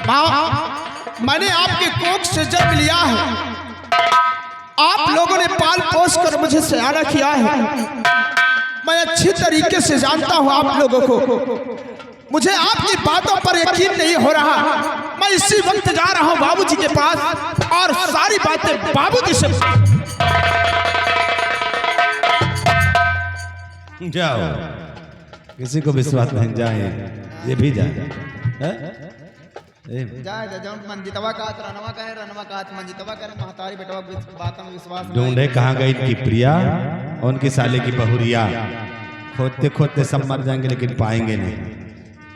माँ, मैंने आपके कोख से जन्म लिया है, आप लोगों ने पाल पोस कर मुझे सयाना किया है। मैं अच्छी तरीके से जानता हूं आप लोगों को। मुझे आपकी बातों पर यकीन नहीं हो रहा। मैं इसी वक्त जा रहा हूं बाबूजी के पास और सारी बातें बाबूजी से। जाओ, किसी को विश्वास नहीं, जाए ये भी जाए। मंजितवा का रनवा करे, रनवा का मंजितवा करे, महतारी बेटवा बात में विश्वास। ढूंढे कहाँ गई इनकी प्रिया और उनकी साले की बहुरिया। खोदते खोदते सब मर जाएंगे लेकिन पाएंगे नहीं।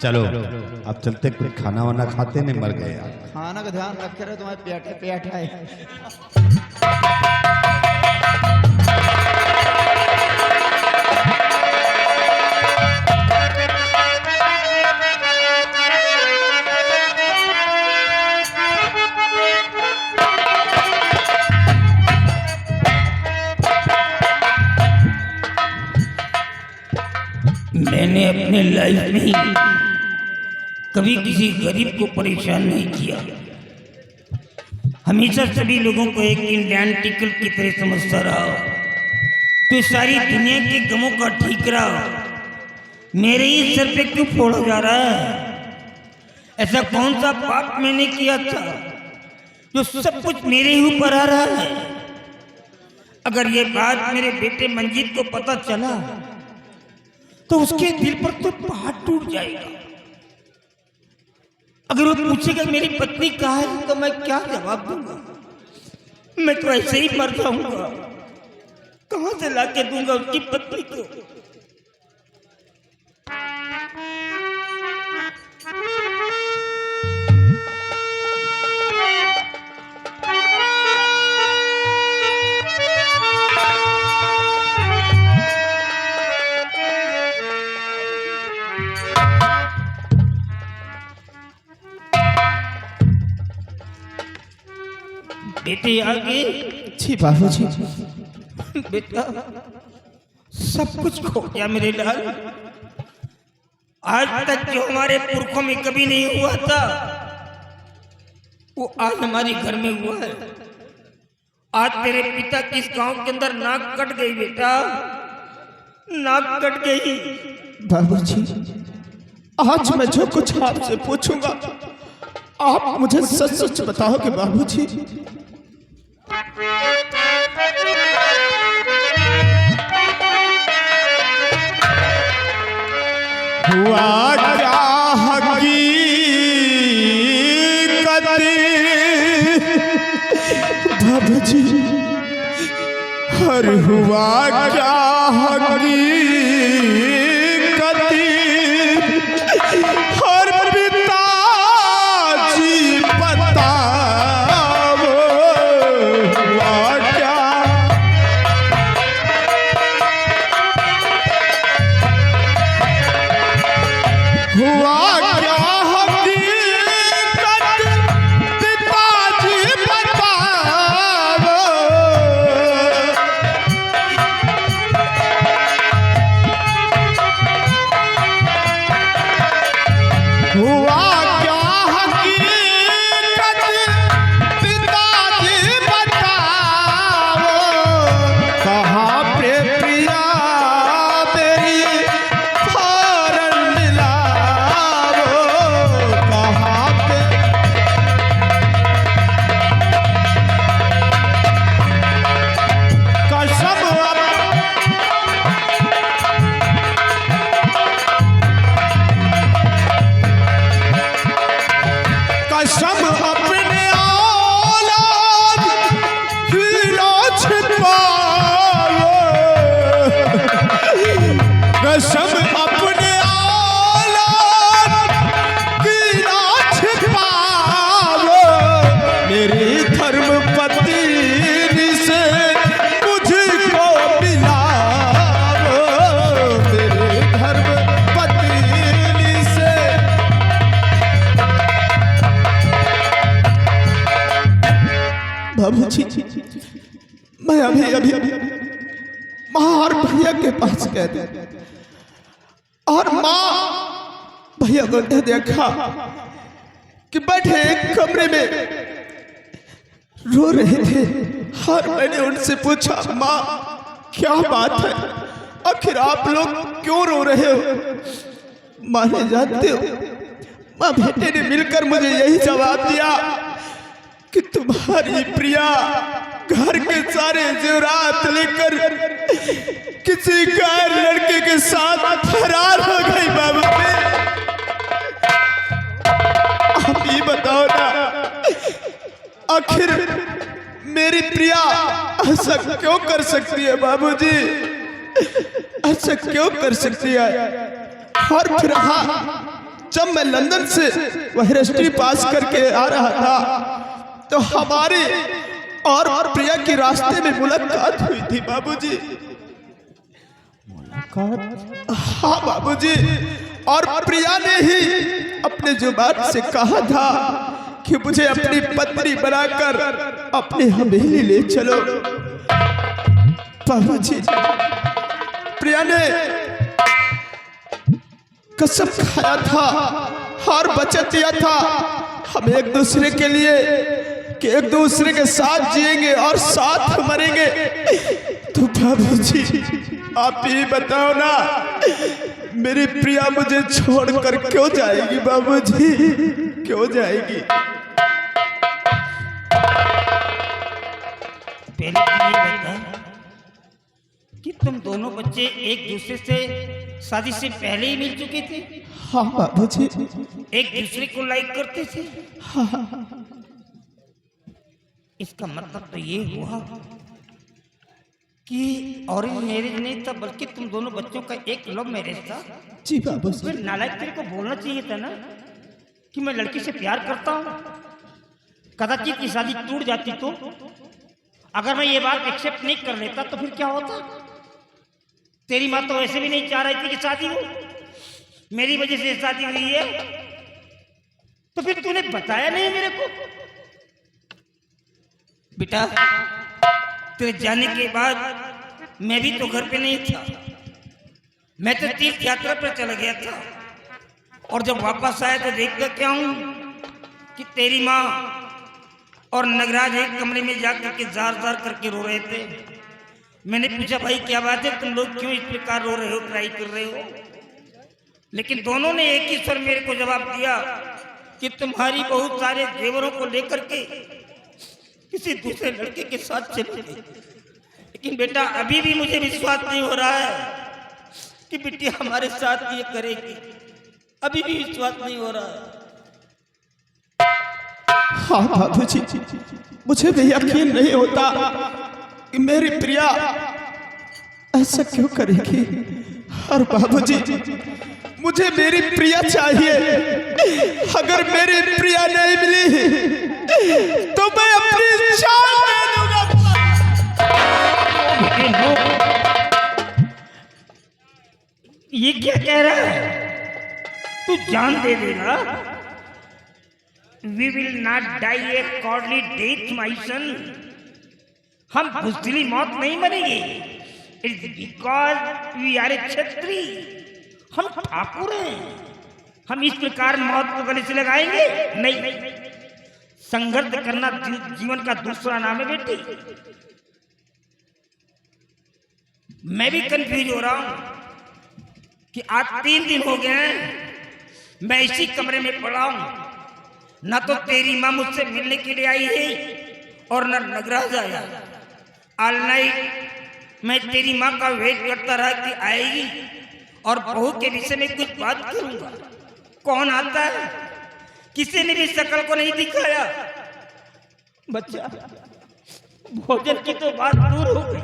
चलो अब चलते, कुछ खाना वाना खाते नहीं, मर गए यार। खाना का ध्यान रखे रहे, तुम्हारे पेट है। मैंने अपने लाइफ में कभी किसी गरीब को परेशान नहीं किया। हमेशा सभी लोगों को एक इंडियन टिकट की तरह समझता रहा। तो सारी दुनिया के गमों का ठीकरा मेरे ही सर पे क्यों फोड़ा जा रहा है? ऐसा कौन सा पाप मैंने किया था जो सब कुछ मेरे ही ऊपर आ रहा है? अगर ये बात मेरे बेटे मंजीत को पता चला तो उसके दिल पर तो पहाड़ टूट जाएगा। अगर वो पूछेगा मेरी पत्नी कहाँ है तो मैं क्या जवाब दूंगा? मैं तो ऐसे ही मर जाऊंगा। कहां से लाके दूंगा उसकी पत्नी को? बेटे आगे। जी बाबूजी। बेटा सब कुछ खो गया मेरे लाल। आज तक जो हमारे पुरखों में कभी नहीं हुआ था वो आज हमारे घर में हुआ है। आज तेरे पिता की इस गांव के अंदर नाक कट गई बेटा, नाक कट गई। बाबूजी, आज मैं जो कुछ आपसे पूछूंगा आप मुझे सच सच बताओगे बाबूजी? हुआ क्या हकीकत बाबूजी, हर हुआ क्या हकीकत, हर पिताजी बताओ हुआ क्या? हुआ क्या हकीकत, पिताजी बताओ। और भैया के पास गए थे और माँ भैया को देखा कि बैठे एक कमरे में रो रहे थे और मैंने उनसे पूछा, माँ क्या बात है, आखिर आप लोग क्यों रो रहे हो? माँ ने जानते हो, माँ बेटे ने मिलकर मुझे यही जवाब दिया कि तुम्हारी प्रिया घर के सारे जेवरात लेकर किसी गैर लड़के के साथ फरार हो गई। बाबा आप ये बताओ ना, आखिर मेरी प्रिया ऐसा क्यों कर सकती है? बाबूजी ऐसा क्यों कर सकती है? और फिर हाँ, जब मैं लंदन से वह रजिस्ट्री पास करके आ रहा था तो हमारी और प्रिया की रास्ते में मुलाकात हुई थी। बाबूजी मुलाकात? हाँ बाबूजी, और प्रिया ने ही अपने जुबान से कहा था कि मुझे अपनी पत्नी बनाकर अपनी हवेली ले चलो। बाबूजी प्रिया ने कसम खाया था और वचन दिया था हम एक दूसरे के लिए कि एक दूसरे के साथ जिएंगे और साथ मरेंगे। तो बाबूजी आप ही बताओ ना, मेरी प्रिया मुझे छोड़कर क्यों जाएगी? बाबूजी क्यों जाएगी? पहले तो ये बता कि तुम दोनों बच्चे एक दूसरे से शादी से पहले ही मिल चुके थे? हाँ बाबूजी। एक दूसरे को लाइक करते थे? हाँ। इसका मतलब तो ये हुआ कि ऑरेंज मैरिज नहीं था बल्कि तुम दोनों बच्चों का एक लव मैरिज था। जी बाबूजी। फिर नालायक तेरे को बोलना चाहिए था ना कि मैं लड़की से प्यार करता हूँ। कदाचित ये शादी टूट जाती तो अगर मैं ये बात एक्सेप्ट नहीं कर लेता तो फिर क्या होता? तेरी माँ तो वैसे भी नहीं चाह रही थी कि शादी हो, मेरी वजह से शादी हुई है, तो फिर तूने बताया नहीं मेरे को? बेटा तेरे जाने के बाद मैं भी तो घर पे नहीं था, मैं तो तीर्थ यात्रा पर चला गया था और जब वापस आया तो देखता क्या हूं कि तेरी माँ और नगराज एक कमरे में जाकर के जार जार करके रो रहे थे। मैंने पूछा भाई क्या बात है, तुम लोग क्यों इस प्रकार रो रहे हो, क्राई कर रहे हो? लेकिन दोनों ने एक ही स्वर मेरे को जवाब दिया कि तुम्हारी बहुत सारे जेवरों को लेकर के किसी दूसरे लड़के के साथ चली गई। लेकिन बेटा अभी भी मुझे विश्वास नहीं हो रहा है कि बिटिया हमारे साथ ये करेगी, अभी भी विश्वास नहीं हो रहा है। हाँ बाबूजी, मुझे भी यकीन नहीं होता कि मेरी प्रिया ऐसा क्यों करेगी। और बाबूजी मुझे मेरी प्रिया चाहिए, अगर मेरी प्रिया नहीं मिली तो मैं अपनी जान दे दूंगा। ये क्या कह रहा है? तू जान दे देगा? We will not die a cowardly death, my son. हम बुज़दिली मौत नहीं मरेंगे। It's because we are a क्षत्रिय। हम ठाकुर हैं। हम इस प्रकार मौत को गले से लगाएंगे नहीं। संघर्ष करना जीवन का दूसरा नाम है बेटी। मैं भी कंफ्यूज हो रहा हूं कि आज 3 दिन हो गए हैं मैं इसी कमरे में पड़ा हूं। ना तो तेरी माँ मुझसे मिलने के लिए आई है और न नगराज आया। ऑल नाइट मैं तेरी माँ का वेट करता रहा कि आएगी और बहू के विषय में कुछ बात करूंगा। कौन आता है? किसी ने भी शक्ल को नहीं दिखाया। बच्चा भोजन की तो बात दूर हो गई,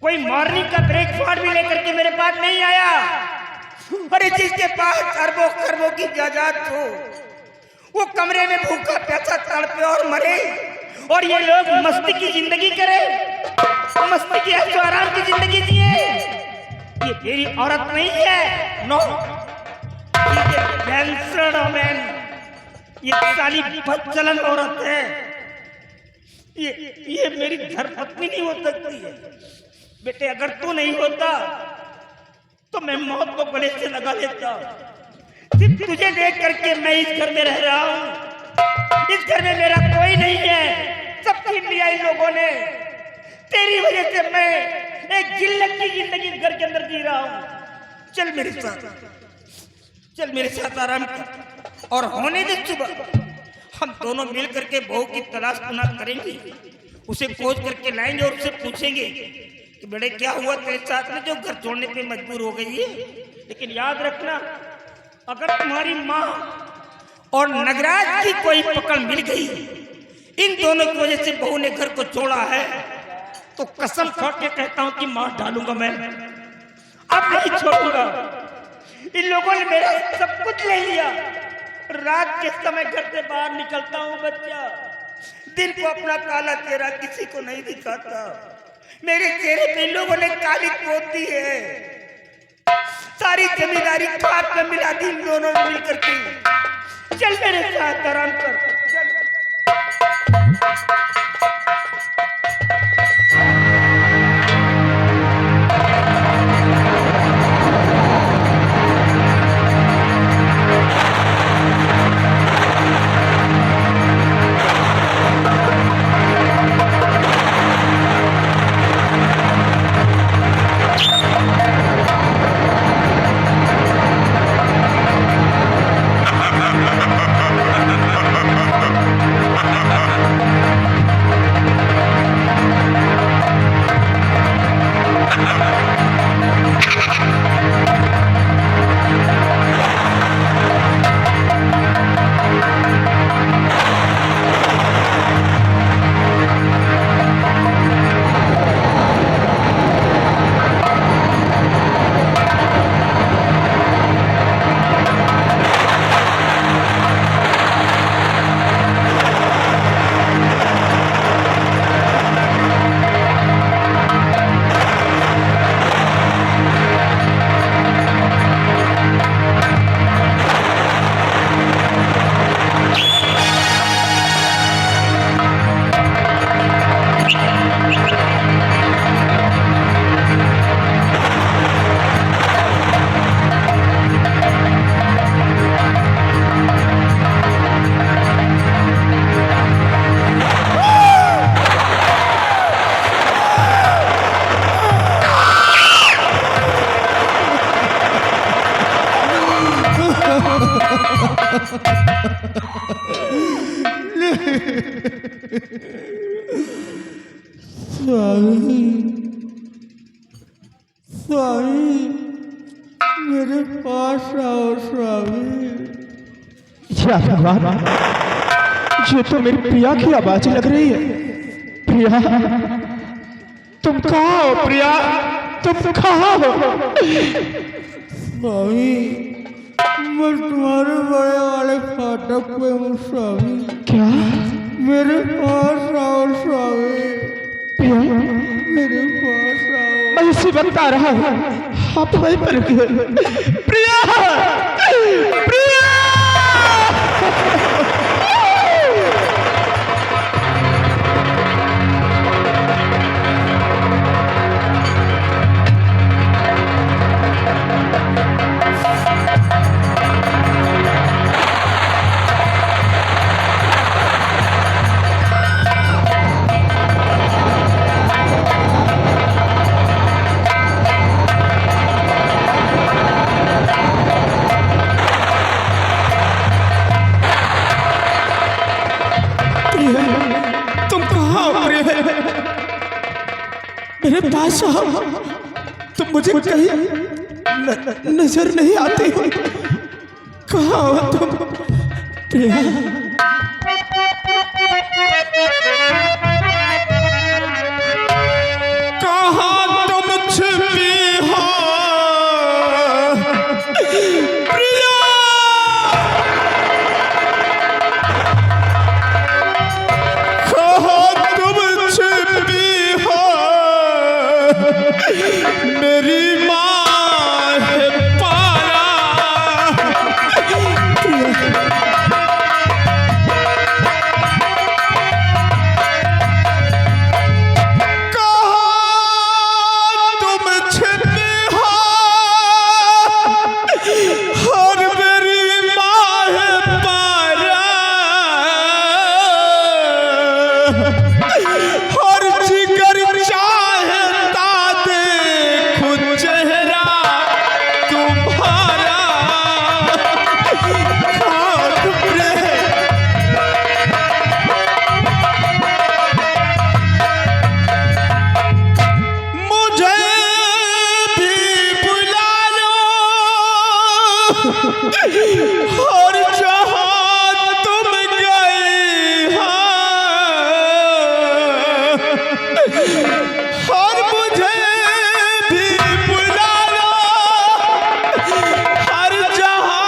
कोई मॉर्निंग का ब्रेकफास्ट भी लेकर के मेरे पास नहीं आया। अरे जिसके पास अरबों खरबों की जायदाद हो वो कमरे में भूखा प्यासा तड़पे और मरे, और ये लोग मस्ती की जिंदगी करे, मस्ती की ऐशो आराम की जिंदगी जिए। ये तेरी औरत नहीं है, नो, ये साली बदचलन औरत है। ये मेरी धर्मपत्नी नहीं हो सकती है। बेटे अगर तू नहीं होता तो मैं मौत को गले से लगा लेता। सिर्फ तुझे देख करके मैं इस घर में रह रहा हूँ। इस घर में मेरा कोई नहीं है, सब छीन लिया इन लोगों ने। तेरी वजह से मैं एक जिल्लत की जिंदगी इस घर के अंदर जी रहा हूँ। चल मेरे साथ, चल मेरे साथ आराम कर और होने दे सुबह। हम दोनों मिल करके बहू की तलाश पुनः करेंगे, उसे खोज करके लाएंगे और उससे पूछेंगे कि बेटे क्या हुआ तेरे साथ में जो घर छोड़ने पे मजबूर हो गई है। लेकिन याद रखना, अगर तुम्हारी माँ और नगराज की कोई पकड़ मिल गई, इन दोनों की वजह से बहू ने घर को छोड़ा है, तो कसम खा के कहता हूं कि मार डालूंगा मैं, अब नहीं छोड़ूंगा। इन लोगों ने मेरा सब कुछ ले लिया। रात के समय घर से बाहर निकलता हूँ बच्चा, दिन को अपना काला चेहरा किसी को नहीं दिखाता। मेरे चेहरे पे इन लोगों ने काली पोत दी है। सारी जमींदारी खाक में मिला दी इन दोनों ने मिलकर के। चल मेरे साथ आराम कर, चल। स्वामी, स्वामी मेरे पास आओ स्वामी। या भगवान, ये तो मेरी प्रिया की आवाज लग रही है। प्रिया, तुम कहाँ हो? प्रिया, तुम कहाँ हो? स्वामी, मैं तुम्हारे बड़े वाले फाटक पे हूँ स्वामी। क्या? मेरे पास आओ स्वामी, प्रिया, मेरे पास आओ। मैं इसी बता रहा हूँ, आप वहीं पर प्रिया, प्रिया। मेरे पास आओ, तुम मुझे कहीं नजर नहीं आती हो। कहाँ हो तुम? प्रिया, कहाँ तुम छिपी हो? प्रिया, कहाँ तुम छिपी हो? मेरी माँ है पारा। कहाँ और जहाँ तुम गई हो और मुझे भी बुला लो, हर जहाँ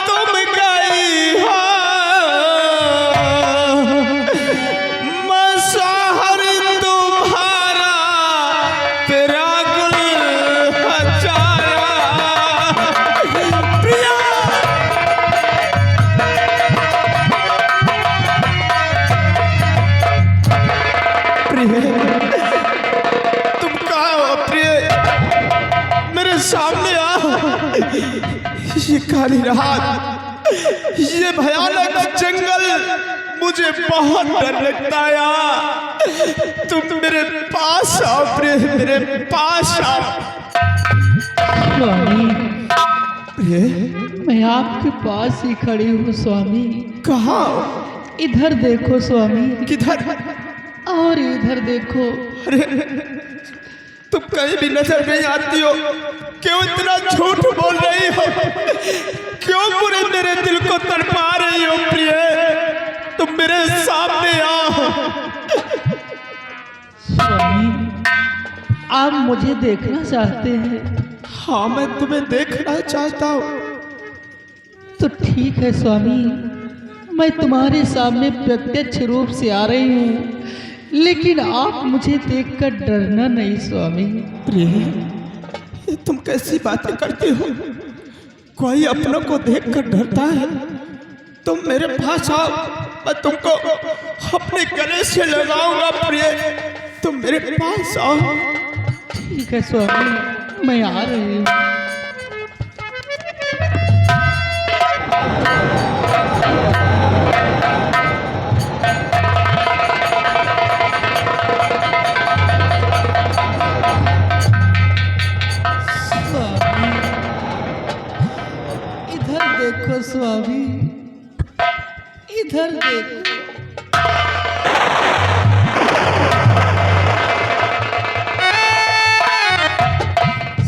तुम गई हो मैं शहर तुम्हारा तेरा गुल हजारा। प्रिया तुम कहाँ हो प्रिय? मेरे सामने आ। ये काली रात, ये भयानक जंगल मुझे बहुत डर लगता है यार। तुम मेरे पास आओ प्रिय, मेरे पास आओ। स्वामी प्रिय मैं आपके पास ही खड़ी हूँ स्वामी। कहाँ? इधर देखो स्वामी, किधर? और इधर देखो। अरे तुम कहीं भी नजर नहीं आती हो, क्यों इतना झूठ बोल रही हो? क्यों पूरे मेरे दिल को तड़पा रही हो प्रिय? तुम मेरे सामने आओ। स्वामी आप मुझे देखना चाहते हैं? हाँ मैं तुम्हें देखना चाहता हूँ। तो ठीक है स्वामी, मैं तुम्हारे सामने प्रत्यक्ष रूप से आ रही हूँ, लेकिन आप मुझे देखकर डरना नहीं स्वामी। प्रिय ये तुम कैसी बातें करती हो? कोई अपनों को देखकर डरता है? तुम मेरे पास आओ, मैं तुमको अपने गले से लगाऊंगा प्रिय। तुम मेरे पास आओ। ठीक है स्वामी, मैं आ रही हूँ। इधर देखो स्वामी, इधर देखो।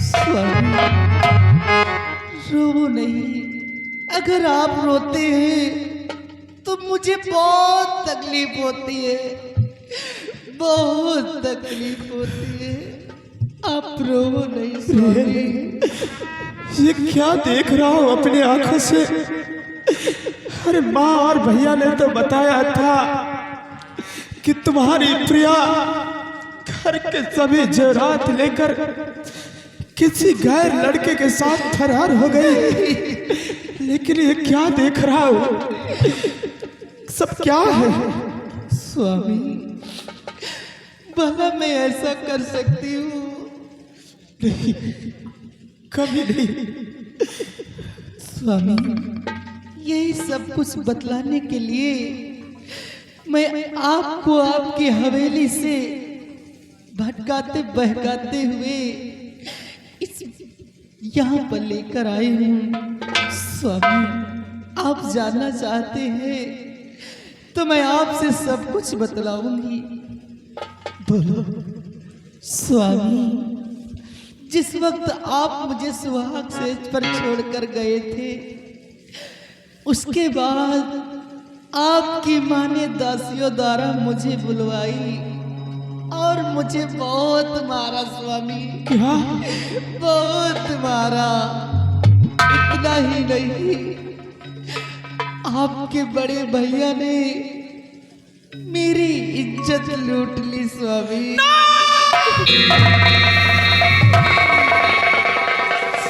स्वामी रो नहीं, अगर आप रोते हैं तो मुझे बहुत तकलीफ होती है, बहुत तकलीफ होती है। आप रो नहीं स्वामी। ये क्या देख रहा हूँ अपनी आंखों से? अरे माँ और भैया ने तो बताया था कि तुम्हारी प्रिया घर के सभी जेवरात लेकर किसी गैर लड़के के साथ फरार हो गई। लेकिन ये क्या देख रहा हूँ? सब क्या है? स्वामी भला मैं ऐसा कर सकती हूँ? नहीं, कभी नहीं। स्वामी यही सब कुछ बतलाने के लिए मैं आपको आपकी हवेली से भटकाते बहकाते हुए इस यहाँ पर लेकर आई हूँ। स्वामी आप जानना चाहते हैं तो मैं आपसे सब कुछ बतलाऊंगी। बोलो। स्वामी जिस वक्त आप मुझे सुहाग सेज पर छोड़कर गए थे, उसके बाद आपकी माँ ने दासियों द्वारा मुझे बुलवाई और मुझे बहुत मारा स्वामी। क्या? बहुत मारा। इतना ही नहीं, आपके बड़े भैया ने मेरी इज्जत लूट ली स्वामी।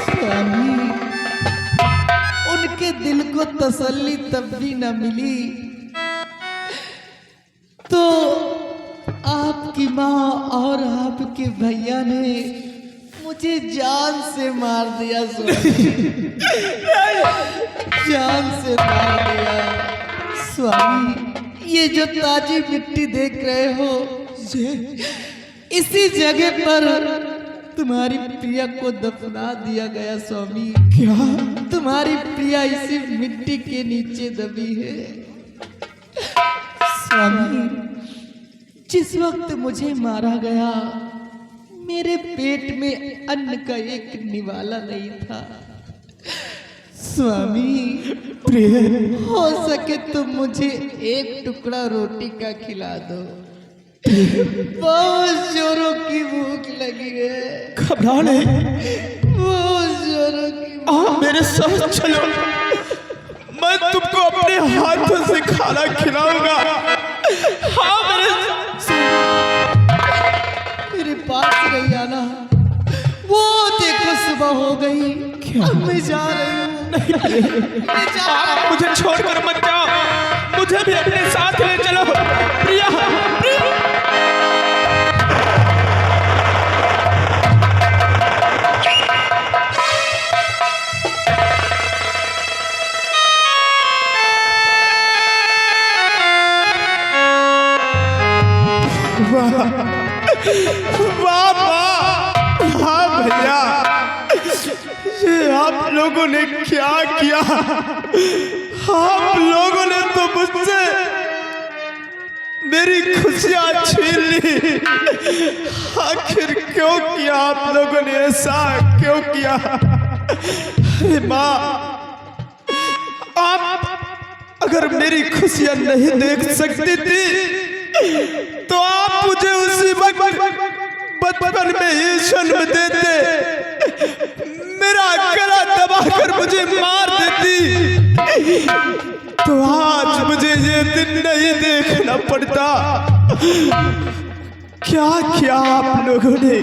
स्वामी उनके दिल को तसल्ली तब भी न मिली तो आपकी माँ और आपके भैया ने मुझे जान से मार दिया स्वामी। जान से मार दिया स्वामी। ये जो ताजी मिट्टी देख रहे हो, इसी जगह पर तुम्हारी प्रिया को दफना दिया गया स्वामी। क्या? तुम्हारी प्रिया इसी मिट्टी के नीचे दबी है स्वामी। जिस वक्त मुझे मारा गया मेरे पेट में अन्न का एक निवाला नहीं था स्वामी प्रिय हो सके तो मुझे एक टुकड़ा रोटी का खिला दो, बहुत जोरों की भूख लगी है, घबरा नहीं, बहुत जोरों की मेरे साथ चलो, मैं तुमको अपने हाथों से खाना खिलाऊंगा। हाँ मेरे पास रही आना। वो देखो सुबह हो गई, अब मैं जा रही हूँ। मैं जा रही हूँ। मुझे छोड़कर मत जाओ, मुझे भी अपने साथ ले चलो। प्रिया, प्रिया। वाह वाह वाह भैया, ये आप लोगों ने क्या किया? आप लोगों ने तो मुझसे मेरी खुशियां छीन ली। आखिर क्यों किया आप लोगों ने ऐसा, क्यों किया? अरे माँ, आप अगर मेरी खुशियां नहीं देख सकती थी तो आप मुझे उसी वक्त बचपन में ही जन्म देते, मेरा गला दबाकर मुझे मार देती, तो आज मुझे ये दिन नहीं देखना पड़ता। क्या किया आप लोगों ने?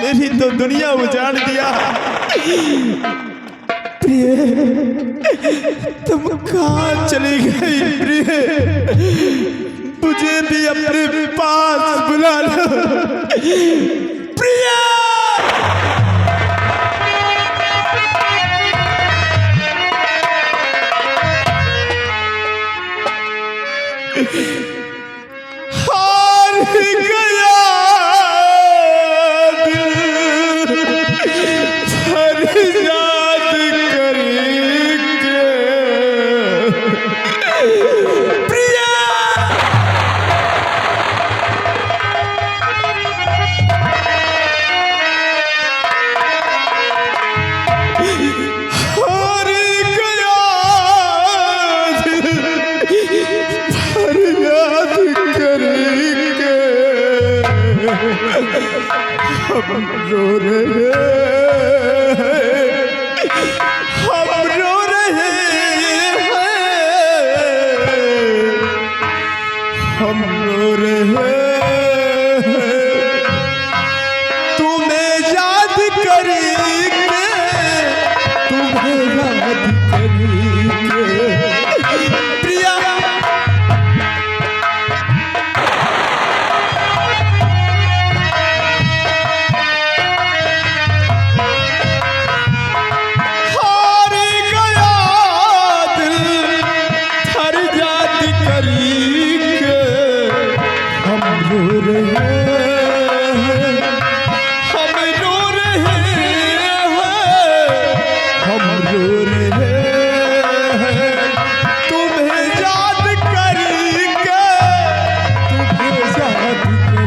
मेरी तो दुनिया उजाड़ दिया। प्रिय, तुम कहाँ चली गई? प्रिय, मुझे भी अपने पास बुला लो। प्रिया, हार गया दिल, फरियाद करके। प्रिया, हार गया दिल, फरियाद करके। हम रो रहे हैं, हम रो रहे हैं, हम रो रहे हैं, तुम्हें याद करेंगे, तुम्हें याद करेंगे। प्रिया, हार गया दिल, फरियाद करेंगे। हम रो रहे हैं, हम रो रहे हैं, हम रो रहे हैं, तुम्हें याद करेंगे, तुम्हें याद करेंगे।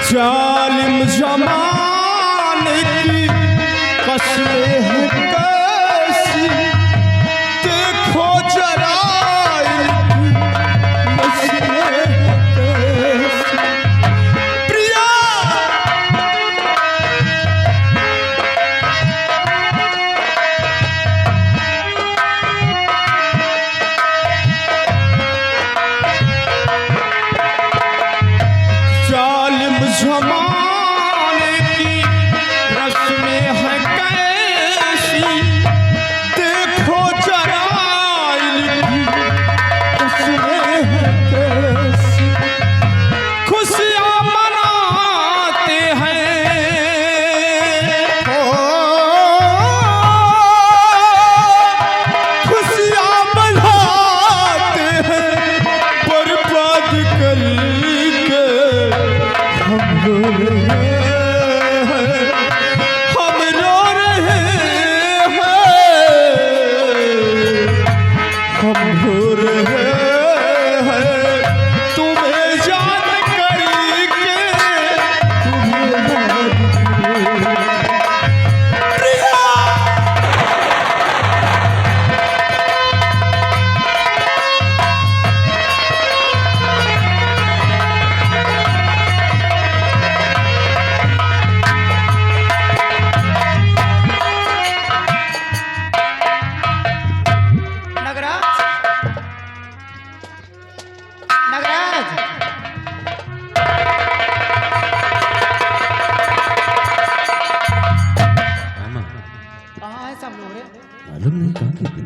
जालिम जमाने की कसमें हैं कैसी, देखो जरा इनकी नस्लें हैं कैसी। प्रिया, जालिम जमाने की रस्में हैं कैसी, देखो जरा इनकी रस्में हैं कैसी। खुशियाँ मनाते हैं, खुशियाँ मनाते हैं, बर्बाद करके। हम रो रहे हैं, हम रो रहे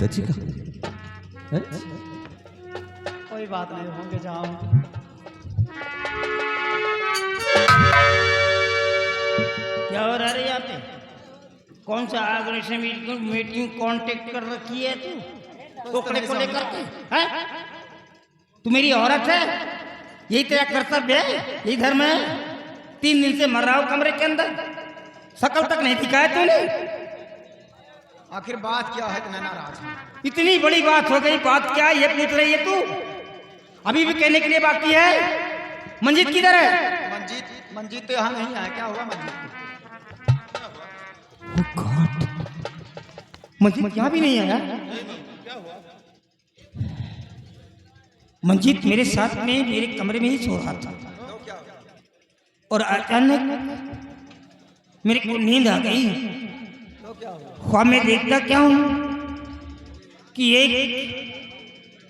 पिताजी का हैं? कोई बात नहीं, होंगे जाओ। क्या हो रहा है यहाँ पे? कौन सा आगरे से मीटिंग कांटेक्ट कर रखी है तू टोकरे को लेकर के? हैं? तू मेरी औरत है, यही तेरा कर्तव्य है, यही धर्म है। 3 दिन से मर रहा हूं कमरे के अंदर, शकल तक नहीं दिखाया तूने। आखिर बात क्या है इतना नाराज है? इतनी बड़ी बात हो गई, बात क्या है ये पूछ रही है तू? अभी भी कहने के लिए बाकी है। मंजीत किधर है? मंजीत तो यहाँ नहीं आया, क्या हुआ मंजीत को? मंजीत यहाँ भी नहीं आया। मंजीत मेरे साथ में मेरे कमरे में ही सो रहा था और अचानक मेरे को नींद आ गई। ख्वाब में देखता क्या हूं कि एक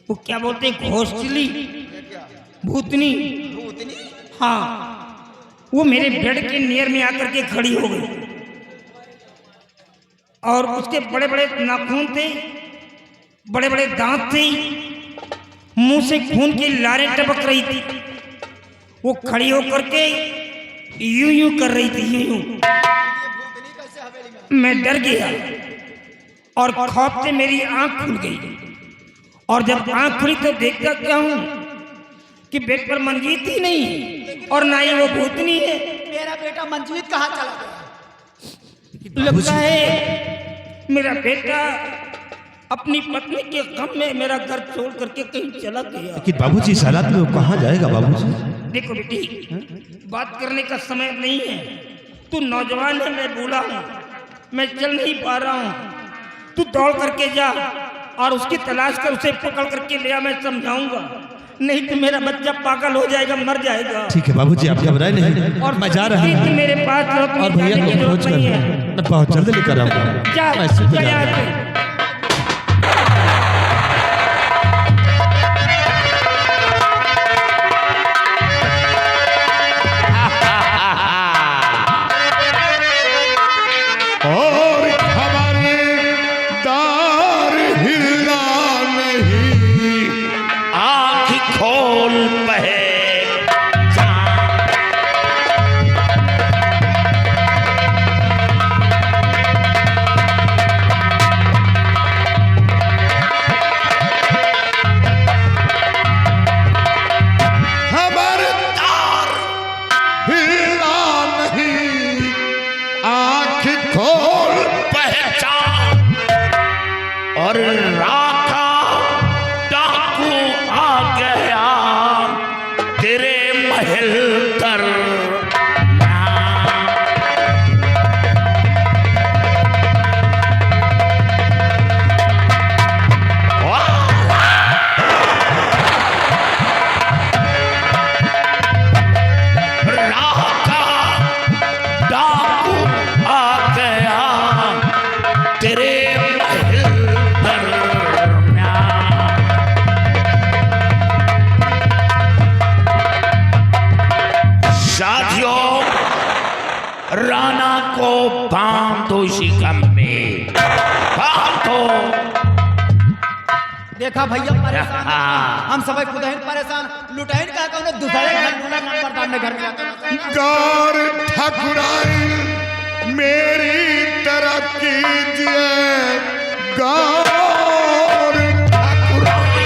वो क्या बोलते घोंसली भूतनी, हाँ, वो मेरे बेड के नियर में आकर के खड़ी हो गई और उसके बड़े बड़े नाखून थे, बड़े बड़े दांत थे, मुंह से खून की लारें टपक रही थी। वो खड़ी होकर के यूं यूं कर रही थी, यूं यूं। मैं डर गया और खौफ से मेरी आंख खुल गई और जब आंख खुली तो देखता क्या हूं कि बेड पर मंजीत ही नहीं है और ना ही वो भूतनी है। मेरा बेटा मंजीत कहाँ चला गया? लगता है मेरा बेटा अपनी पत्नी के गम में मेरा घर छोड़ करके कहीं चला गया। कि बाबूजी इस हालात में वो कहाँ जाएगा बाबूजी? देखो बेटी, बात करने का समय नहीं है। तू नौजवान है, मैं बूढ़ा हूँ, मैं चल नहीं पा रहा हूँ। तू दौड़ करके जा और उसकी तलाश कर, उसे पकड़ करके ले आ, मैं समझाऊंगा। नहीं तो मेरा बच्चा पागल हो जाएगा, मर जाएगा। ठीक है बाबूजी, आप घबराए नहीं और मैं जा रहा हूँ। मेरे पास और भैया को खोज कर मैं बहुत जल्दी लेकर आऊंगा। जा, मैं इसी पे जा जा यहाँ रहा हूँ। से। और खबरदार हिलना नहीं, आँख खोल पहचान। खबरदार हिलना नहीं, आँख खोल पहचान। और राखा डाकू आ गया तेरे महल तर। राखा डाकू आ गया तेरे महल पर। साथियों, राणा को बांधो इसी गम में, बांधो। देखा भैया परेशान, हम सब खुद ही परेशान। लुटाइन का कौन दूसरे घर ढूंढा, नंबर सामने घर में आता। गौर ठकुराई मेरी तरह कीजिए, गौर ठकुराई।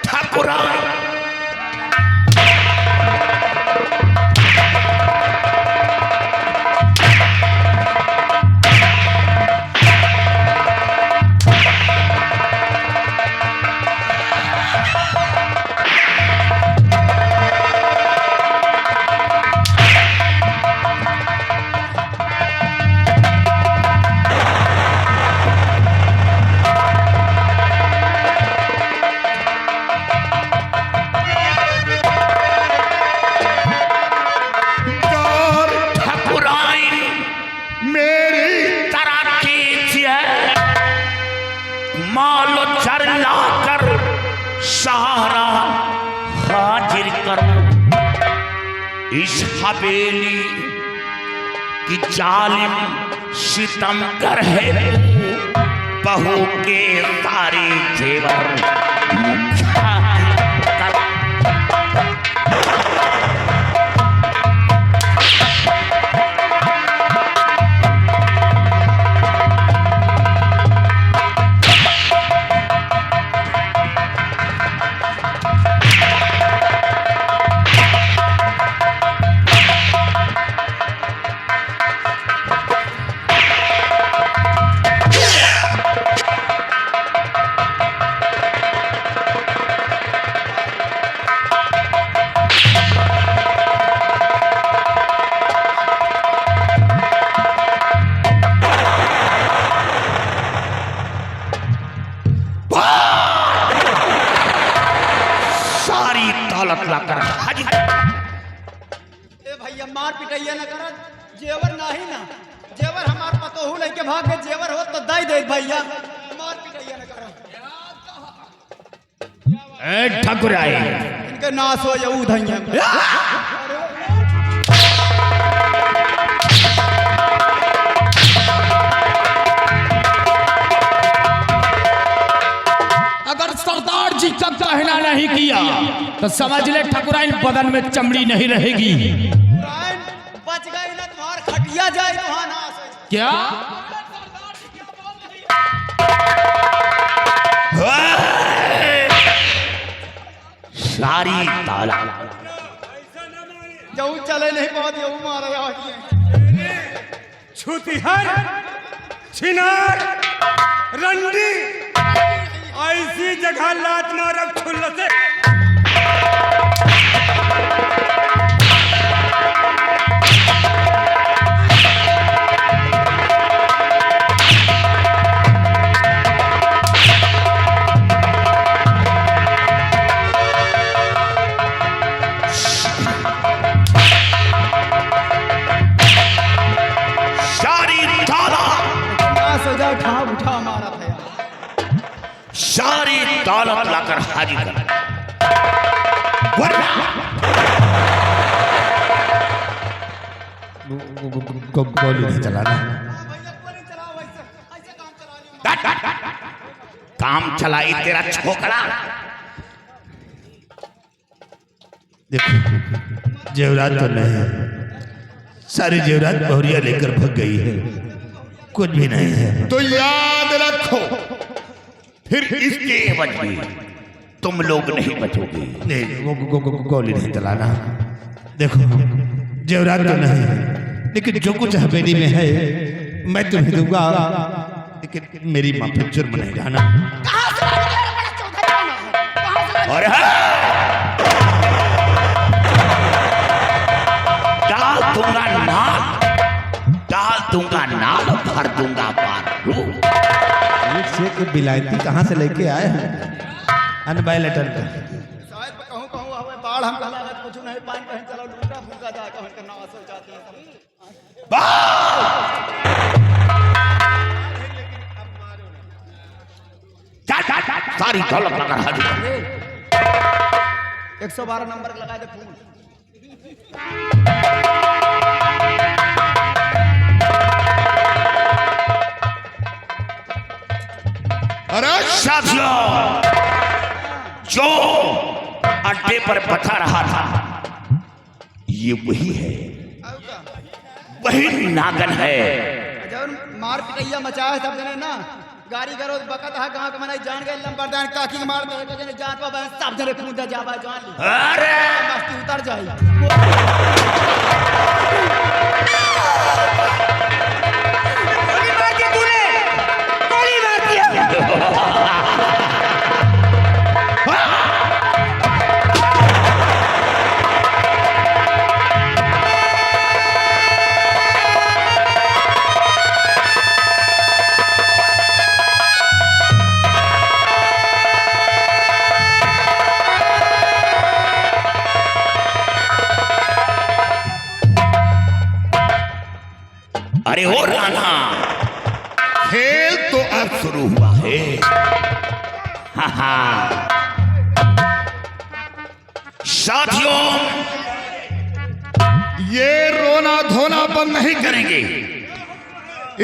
ठाकुरान सहारा हाजिर करो इस हवेली की जालिम सितमगर है बहू के सारे जेवर मुखा कर। लाकर हाजिर। ए भैया मार पिटैया न कर, जेवर नाही ना, जेवर हमार पतोहू लेके भाग के जेवर हो तो दई दे भैया, मार पिटैया न कर। ए ठकुराई इनके नाश हो जाऊ धैया। अगर सरदार जी का कहना नहीं किया तो समझ ले ठकुराइन बदन में चमड़ी नहीं रहेगी। बच गई ना तुम्हार खटिया जाए तुहां नाश। क्या सारी ताला जाऊ चले नहीं बहुत जाऊ मारा यार छुतिहर छिनार रंडी ऐसी जगह लात मारक छुल्ल से उठा मारा था सारी दौलत लाकर हाजिर कर। गोली नहीं चलाना। काम चलाई तेरा छोकरा। देखो जेवरात तो नहीं है, सारी जेवरात बहुरिया लेकर भग गई है, कुछ भी नहीं है। तो याद रखो फिर इसके एवज में तुम लोग नहीं बचोगे। नहीं गोली नहीं चलाना। देखो जेवरात तो नहीं है, लेकिन जो कुछ हवेली में है मैं तुम्हें दूंगा, लेकिन मेरी माँ पे जुर्म नहीं ढाना। और डाल दूंगा नाल, डाल दूंगा नाल, भर दूंगा बारू। ये बिलायती कहाँ से लेके आए हैं? अनबाई लेटर का शायद कहूं कहूं हवे बाढ़ हम कहला कुछ नहीं पानी कहीं चलो लूटा फूका जा कहन के नाश हो जाती है। सारी दौलत लगा हाजिर। 112 नंबर लगा दे फोन। अरे साथियों, जो अड्डे पर बता रहा था ये वही है, वही नागन है। जब मार पिटैया मचाया सब जने ना, गाड़ी करो बकत है गांव के मनाई जान गए लंबरदार काकी के मार दे जने जान पा सब जने पूंजा जाबा जान ली। अरे मस्ती उतर जाई। गोली मार के तूने गोली मार दिया। अरे ओ राणा, खेल तो अब शुरू हुआ है। हाँ हाँ साथियों, ये रोना धोना बंद नहीं करेंगे।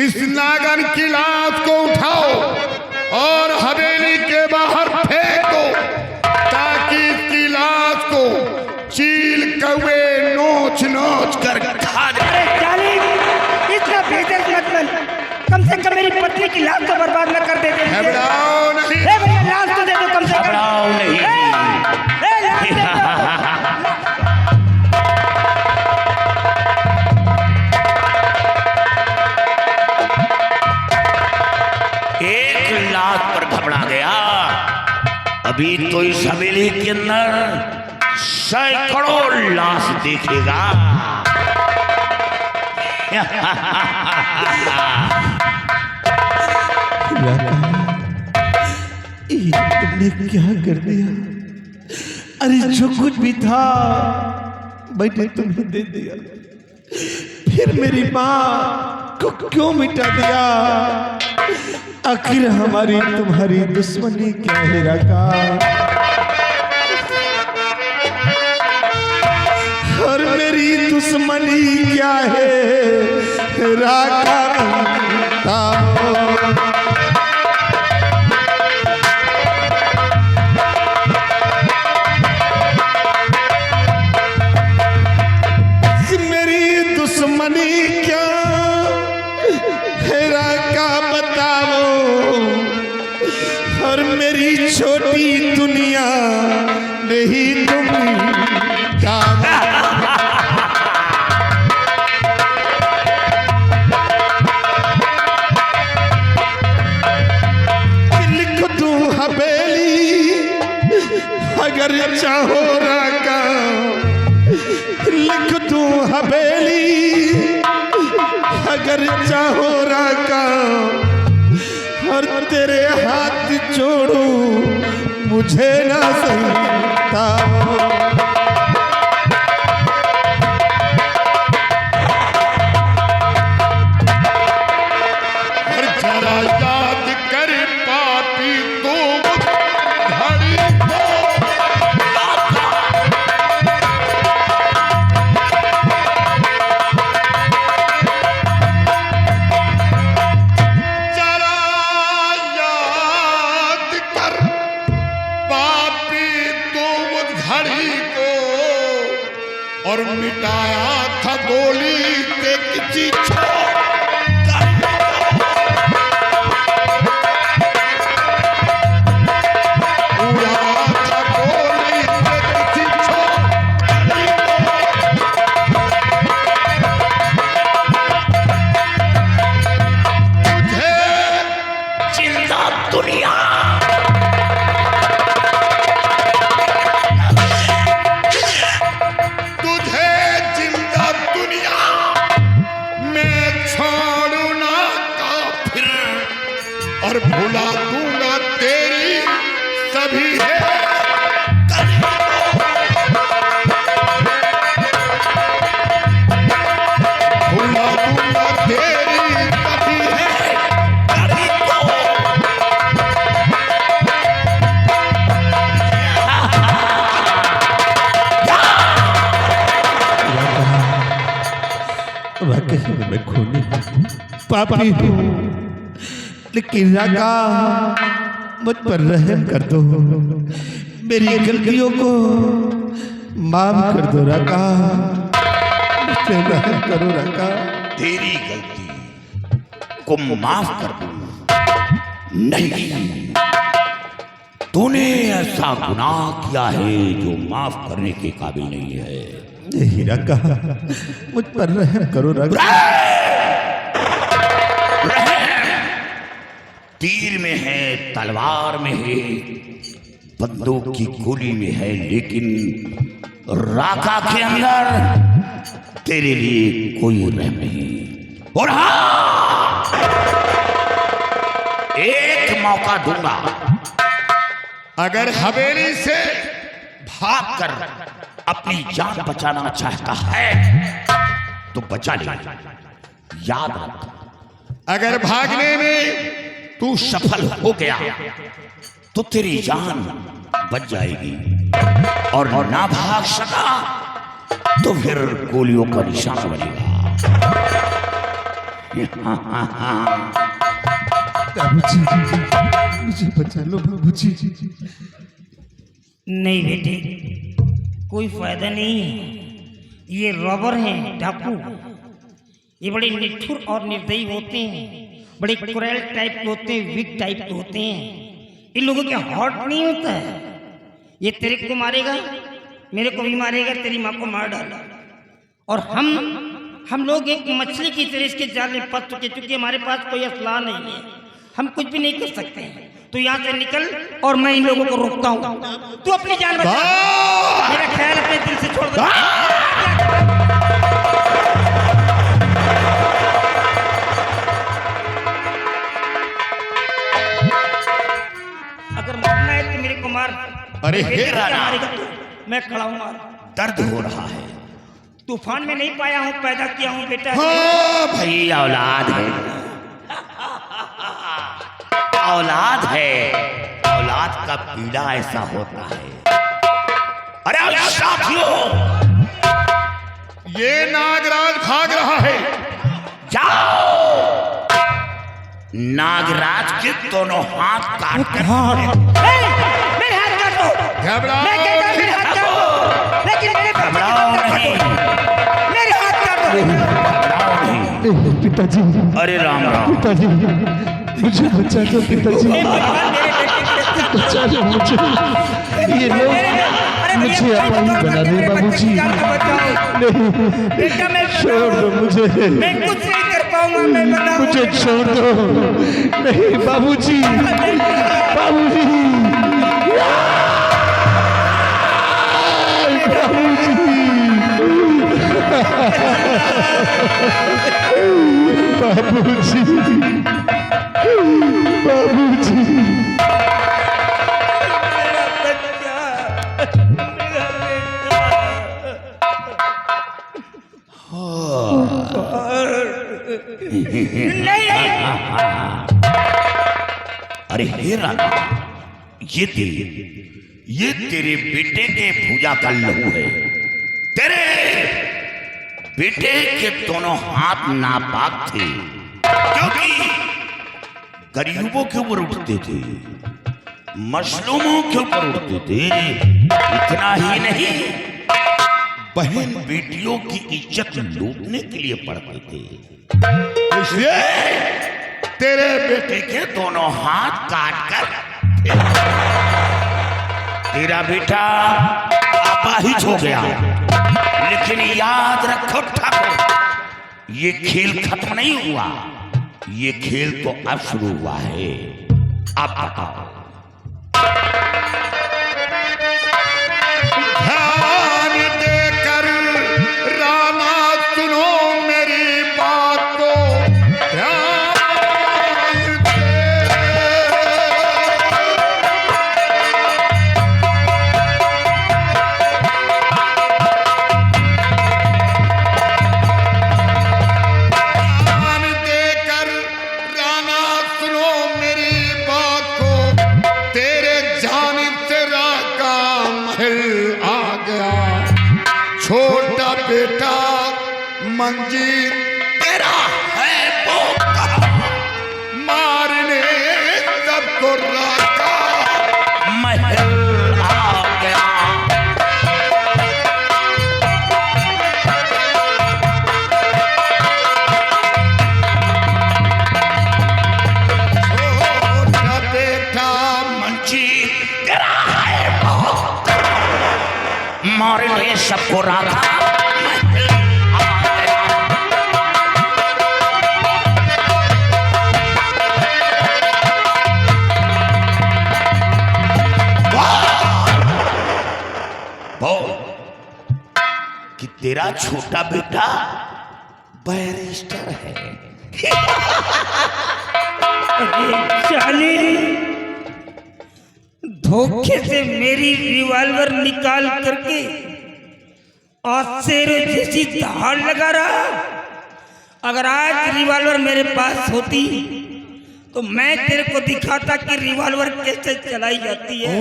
इस नागन की लाश को उठाओ और हवेली के बाहर फेंक दो, ताकि इसकी लाश को चील कौवे नोच नोच कर खा जाए। अरे जालिम, इतना बेदर्द मत बन, कम से कम मेरी पत्नी की लाश को बर्बाद न कर दे। घबराओ नहीं। ए भैया, लाश तो दे दो कम से कम। घबराओ नहीं। ए, लाश दे दो। एक लाश पर घबरा गया, अभी तो इस हवेली के अंदर सैकड़ों लाश देखेगा। ये तुमने क्या कर दिया? अरे जो कुछ भी था मैंने तुम्हें दे दिया, फिर मेरी माँ को क्यों मिटा दिया? आखिर हमारी तुम्हारी दुश्मनी क्या है राका? और मेरी दुश्मनी क्या है राका? मेरी दुश्मनी क्या है राका बताओ? और मेरी छोटी दुनिया नहीं तुम क्या? लिख दूं हवेली अगर चाहो राका, लिख दूं हवेली अगर चाहो राका, और तेरे हाथ जोड़ू मुझे ना सताओ। और जरा याद कर पापी तो घड़ी को। जरा याद कर पापी तो घड़ी को, और मिटाया था गोली से किसी जिंदा दुनिया तुझे जिंदा दुनिया में छोड़ना काफिर, और भुला दूंगा तेरी सभी है। भुला दूंगा तेरी सभी है। वाकई में मैं खूनी पापी हूँ, लेकिन राका मुझ पर रहम कर दो, मेरी गलतियों को माफ कर दो राका, मुझ पे रहम करो राका। तेरी गलती को माफ कर दूं? नहीं, तूने ऐसा गुनाह किया है जो माफ करने के काबिल नहीं है। नहीं राका, मुझ पर रहम करो राका। तीर में है, तलवार में है, बंदूक की गोली में है, लेकिन राका के अंदर तेरे लिए कोई रहम नहीं। और हाँ, एक मौका दूंगा, अगर हवेली से भाग कर अपनी जान बचाना चाहता है तो बचा ले। याद रख, अगर भागने में तू सफल हो गया तो तेरी जान बच जाएगी। और ना भाग सका तो फिर गोलियों का निशान बनेगा। बाबूजी, मुझे बचा लो बाबूजी। नहीं बेटे, कोई फायदा नहीं है। ये रॉबर हैं, डाकू। ये बड़े निठुर और निर्दयी होते हैं, बड़े क्रूएल टाइप के होते हैं, वीक टाइप के होते हैं। इन लोगों के हॉट नहीं होता है। ये तेरे को मारेगा, मेरे को भी मारेगा, तेरी माँ को मार डाला। और हम लोग एक मछली की तरह इसके जाल में फंस चुके, क्योंकि हमारे पास कोई असला नहीं है, हम कुछ भी नहीं कर सकते हैं। तो यहाँ से निकल और मैं इन लोगों को रोकता हूँ। तू अपनी जान बचा, मेरा ख्याल अपने दिल से छोड़ दे। अगर मारना है तो मेरे को मार। अरे हे राणा, मैं खड़ा हूँ, मार। दर्द हो रहा है। तूफान में नहीं पाया हूँ, पैदा किया हूँ बेटा। हाँ भाई, औलाद है, औलाद है। औलाद का पीड़ा ऐसा होता है। अरे साथियों, ये नागराज भाग रहा है। जाओ, नागराज के दोनों हाथ काट कर मेरे हाथ काट दो। घबराओ मैं कहता हूं, मेरे हाथ काट दो, लेकिन मेरे घबराओ नहीं, मेरे हाथ काट दो। घबराओ नहीं। पिताजी, अरे राम राम। पिताजी, मुझे बचा दो पिताजी, बचा दो मुझे। ये लोग मुझे अपनी बना दे बाबूजी। नहीं, बेटा मैं छोड़ दो मुझे, मैं कुछ नहीं कर पाऊंगा, मैं बताऊं। मुझे छोड़ दो। नहीं बाबूजी, बाबूजी, बाबूजी, बाबूजी। अरे हे राणा, ये तेरे बेटे के भुजा का लहू है। तेरे बेटे के दोनों हाथ नापाक थे, क्योंकि गरीबों के ऊपर उठते थे, मजलूमों के ऊपर उठते थे। इतना ही नहीं, बहन बेटियों की इज्जत लूटने के लिए पड़ते थे। इसलिए तेरे बेटे के दोनों हाथ काट कर तेरा बेटा अपाहिज हो गया। लेकिन याद रखो ठाकुर, ये खेल खत्म नहीं हुआ, ये खेल तो अब शुरू हुआ है। अब बताओ। ध्यान देकर रामा सुनो मेरी बात को, ध्यान दे। ध्यान देकर रामा सुनो मेरी बात को, तेरे जानिब से राका महल आ गया। छोटा बेटा मंजीर तेरा है वो कहा, मारने सबको राका महल आ गया। छोटा बेटा मंजीर तेरा है वो कहा, मारने सबको राका महल आ गया। बोल कि तेरा छोटा बेटा बैरिस्टर है। चाली धोखे से मेरी रिवॉल्वर निकाल करके और शेर जैसी धार लगा रहा। अगर आज रिवॉल्वर मेरे पास होती तो मैं तेरे को दिखाता कि रिवॉल्वर कैसे चलाई जाती है।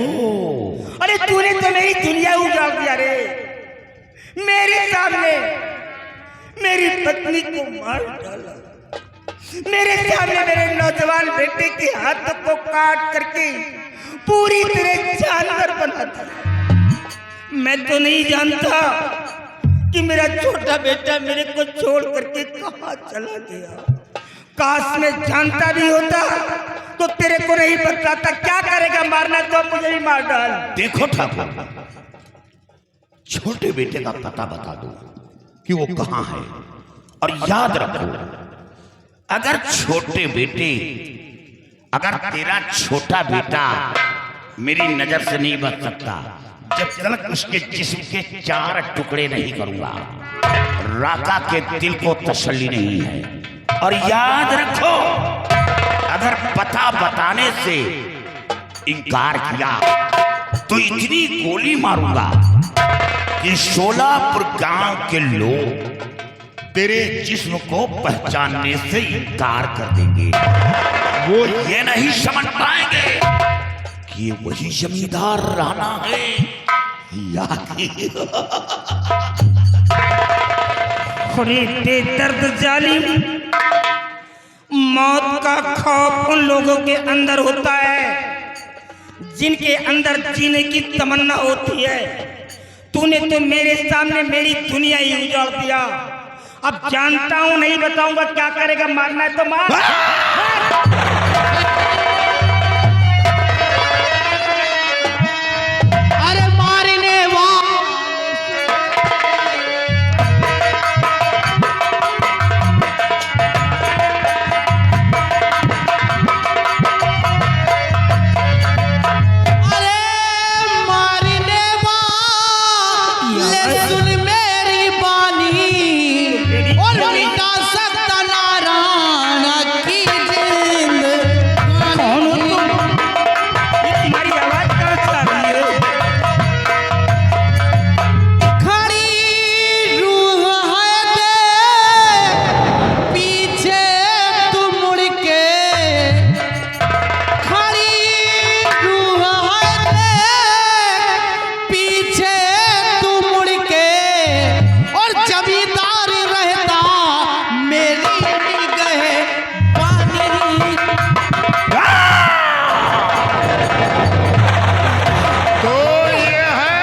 अरे तूने तो मेरी दुनिया उजाड़ दिया रे। मेरे सामने मेरी पत्नी को मार डाला, मेरे सामने मेरे नौजवान बेटे के हाथों को काट करके पूरी तरह जानवर बना दिया। मैं तो नहीं जानता कि मेरा छोटा बेटा मेरे को छोड़ करके कहां चला गया। काश में जानता भी होता तो तेरे को नहीं बताता। क्या करेगा, मारना तो मुझे ही मार डाल। देखो ठाकुर, छोटे बेटे का पता बता दो कि वो कहां है, और याद रखो अगर तेरा छोटा बेटा मेरी नजर से नहीं बच सकता जब तक उसके जिस्म के 4 टुकड़े नहीं करूंगा। राका के दिल को तसल्ली नहीं है। और याद रखो अगर पता बताने से इनकार किया तो इतनी गोली मारूंगा कि सोलापुर गांव के लोग तेरे जिस्म को पहचानने से इनकार कर देंगे। वो ये नहीं समझ पाएंगे कि वही जमींदार राणा है या दर्द जालिम, मौत का खौफ उन लोगों के अंदर होता है जिनके अंदर जीने की तमन्ना होती है। तूने तो मेरे सामने मेरी दुनिया ही उजाड़ दिया। अब जानता हूं, नहीं बताऊंगा क्या करेगा। मारना है तो मार। अरे मारने सुन मेरी बानी और मिटा सकता नारायण की जिंद। कौन हो तुम? तुम्हारी आवाज कहां से आ रही है? खड़ी रूह है दे पीछे तू मुड़ के, खड़ी रूह है दे पीछे तू मुड़ के, और जमींदार रहता मेरी निगाह पानी। तो ये है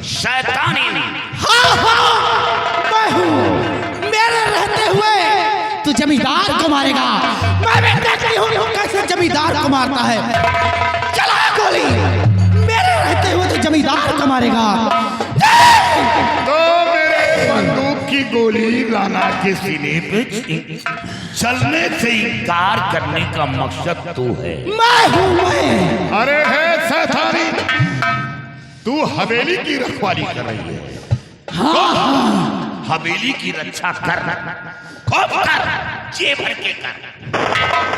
शैतानी मैं हूँ, मेरे रहते हुए तू जमींदार को मारेगा। मैं भी देखती हूँ कैसे जमींदार को मारता है। चला गोली, मेरे रहते हुए तू जमींदार को मारेगा। तो मेरे बंदूक की गोली राणा के सीने पे चलने से इनकार करने का मकसद तू है। मैं हूँ मैं। अरे है शैतानी, तू हवेली की रखवाली कर रही है। हवेली की रक्षा कर, खूब कर, जी भर के कर।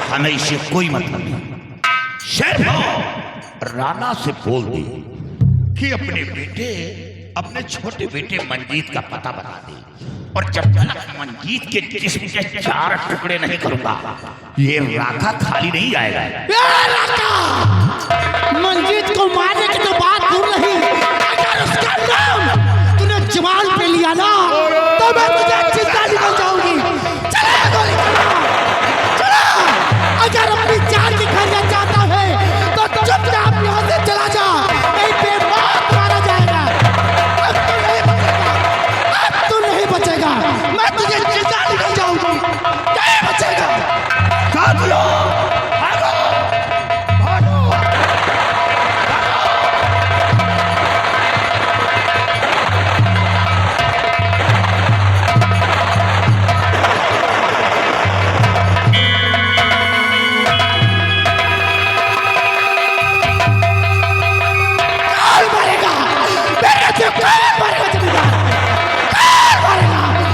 हमें इससे कोई मतलब नहीं। शेर राणा से बोल दे कि अपने छोटे बेटे मंजीत का पता बता दे, और जब तक मंजीत के जिस्म के 4 टुकड़े नहीं करूंगा ये राका खाली नहीं जाएगा। मंजीत को मारने की तो बात दूर नहीं, अगर उसका नाम तूने जवान पे लिया ना तो मैं तुझे जिंदा निकल जाऊंगी। चला गोली चला। अगर अपनी जान दिखाना चाहता है तो चुपचाप यहाँ से चला जा, नहीं बेमौत मारा जाएगा। अब तू नहीं बचेगा, मैं तुझे जिंदा निकल जाऊंगी। नहीं बचेगा। भागो, भागो, भागो। कौन मारेगा? मेरे से कौन मारेगा जमींदार? कौन मारेगा?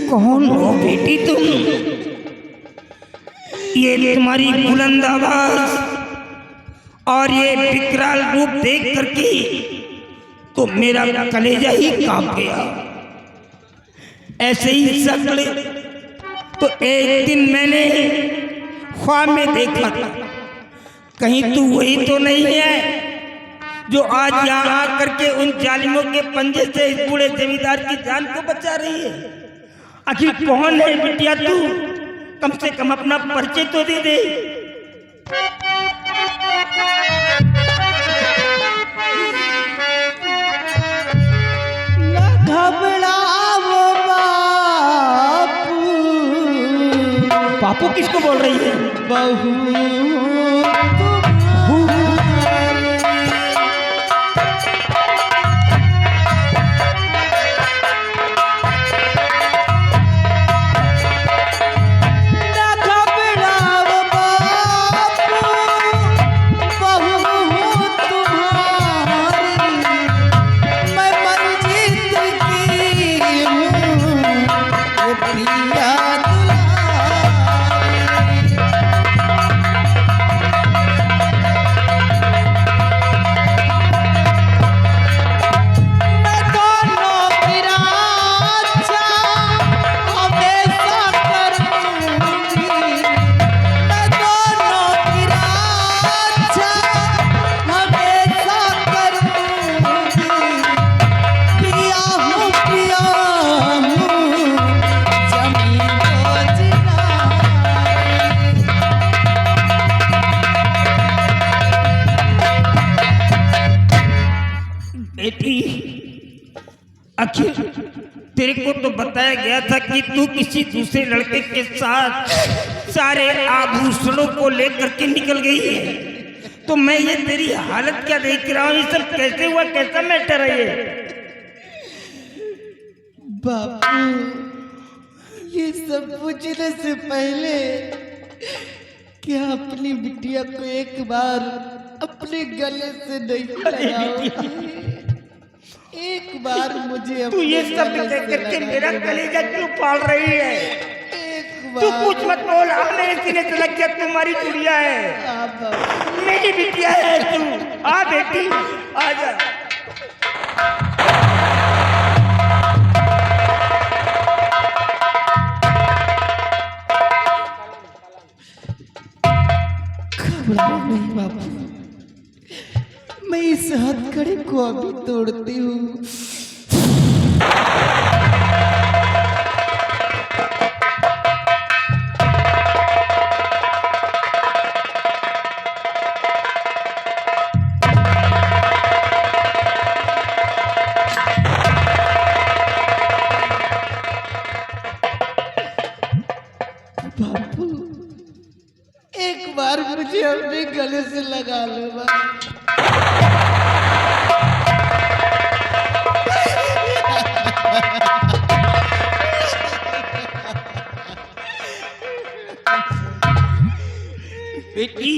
कौन हो बेटी तुम? ये तुम्हारी बुलंद आवाज और ये विकराल रूप देख करके तो मेरा कलेजा ही कांप गया। ऐसे ही सपने तो एक दिन मैंने ख्वाब में देखा था, कहीं तू वही तो नहीं है जो आज यहाँ आकर के उन जालिमों के पंजे से इस बूढ़े जमींदार की जान को बचा रही है। आखिर कौन है बिटिया तू? कम से कम अपना परिचय तो दे दे। घबराओ बापू। बापू किसको बोल रही है? बहू आखिर तेरे को तो बताया गया था कि तू किसी दूसरे लड़के के साथ सारे आभूषणों को लेकर के निकल गई है, तो मैं ये तेरी हालत क्या देख रहा हूँ? ये सब कैसे हुआ? कैसा मैटर है ये? बापू, ये सब पूछने से पहले क्या अपनी बिटिया को एक बार अपने गले से नहीं लगाओगी? एक बार मुझे तू ये सब देख करके मेरा कलेजा क्यों फाड़ रही है? एक तू बार कुछ मत बोल, मेरे सीने से लग गया तुम्हारी गुड़िया है, मेरी बिटिया है तू। आ बेटी आ जा। घबराओ नहीं बापू, मैं इस हथकड़ी को अभी तोड़ती हूँ। बापू, एक बार मुझे अपने गले से लगा लो बापू। बेटी,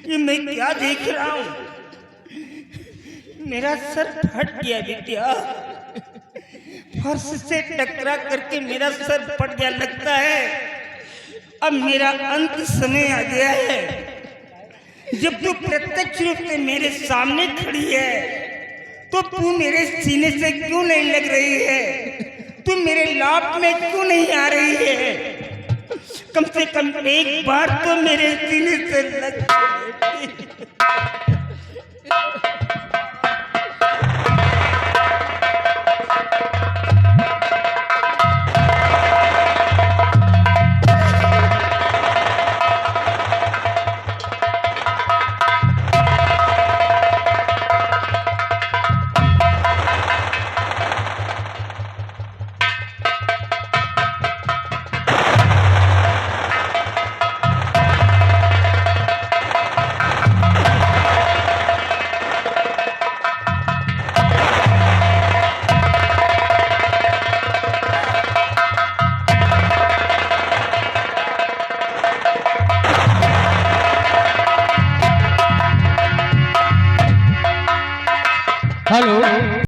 ये मैं क्या देख रहा हूँ? मेरा सर फट गया बिटिया, फर्श से टकरा करके मेरा सर फट गया। लगता है अब मेरा अंत समय आ गया है। जब तू प्रत्यक्ष रूप से मेरे सामने खड़ी है तो तू मेरे सीने से क्यों नहीं लग रही है? तू मेरे लाभ में क्यों नहीं आ रही है? कम से कम एक बार तो मेरे सीने से लग।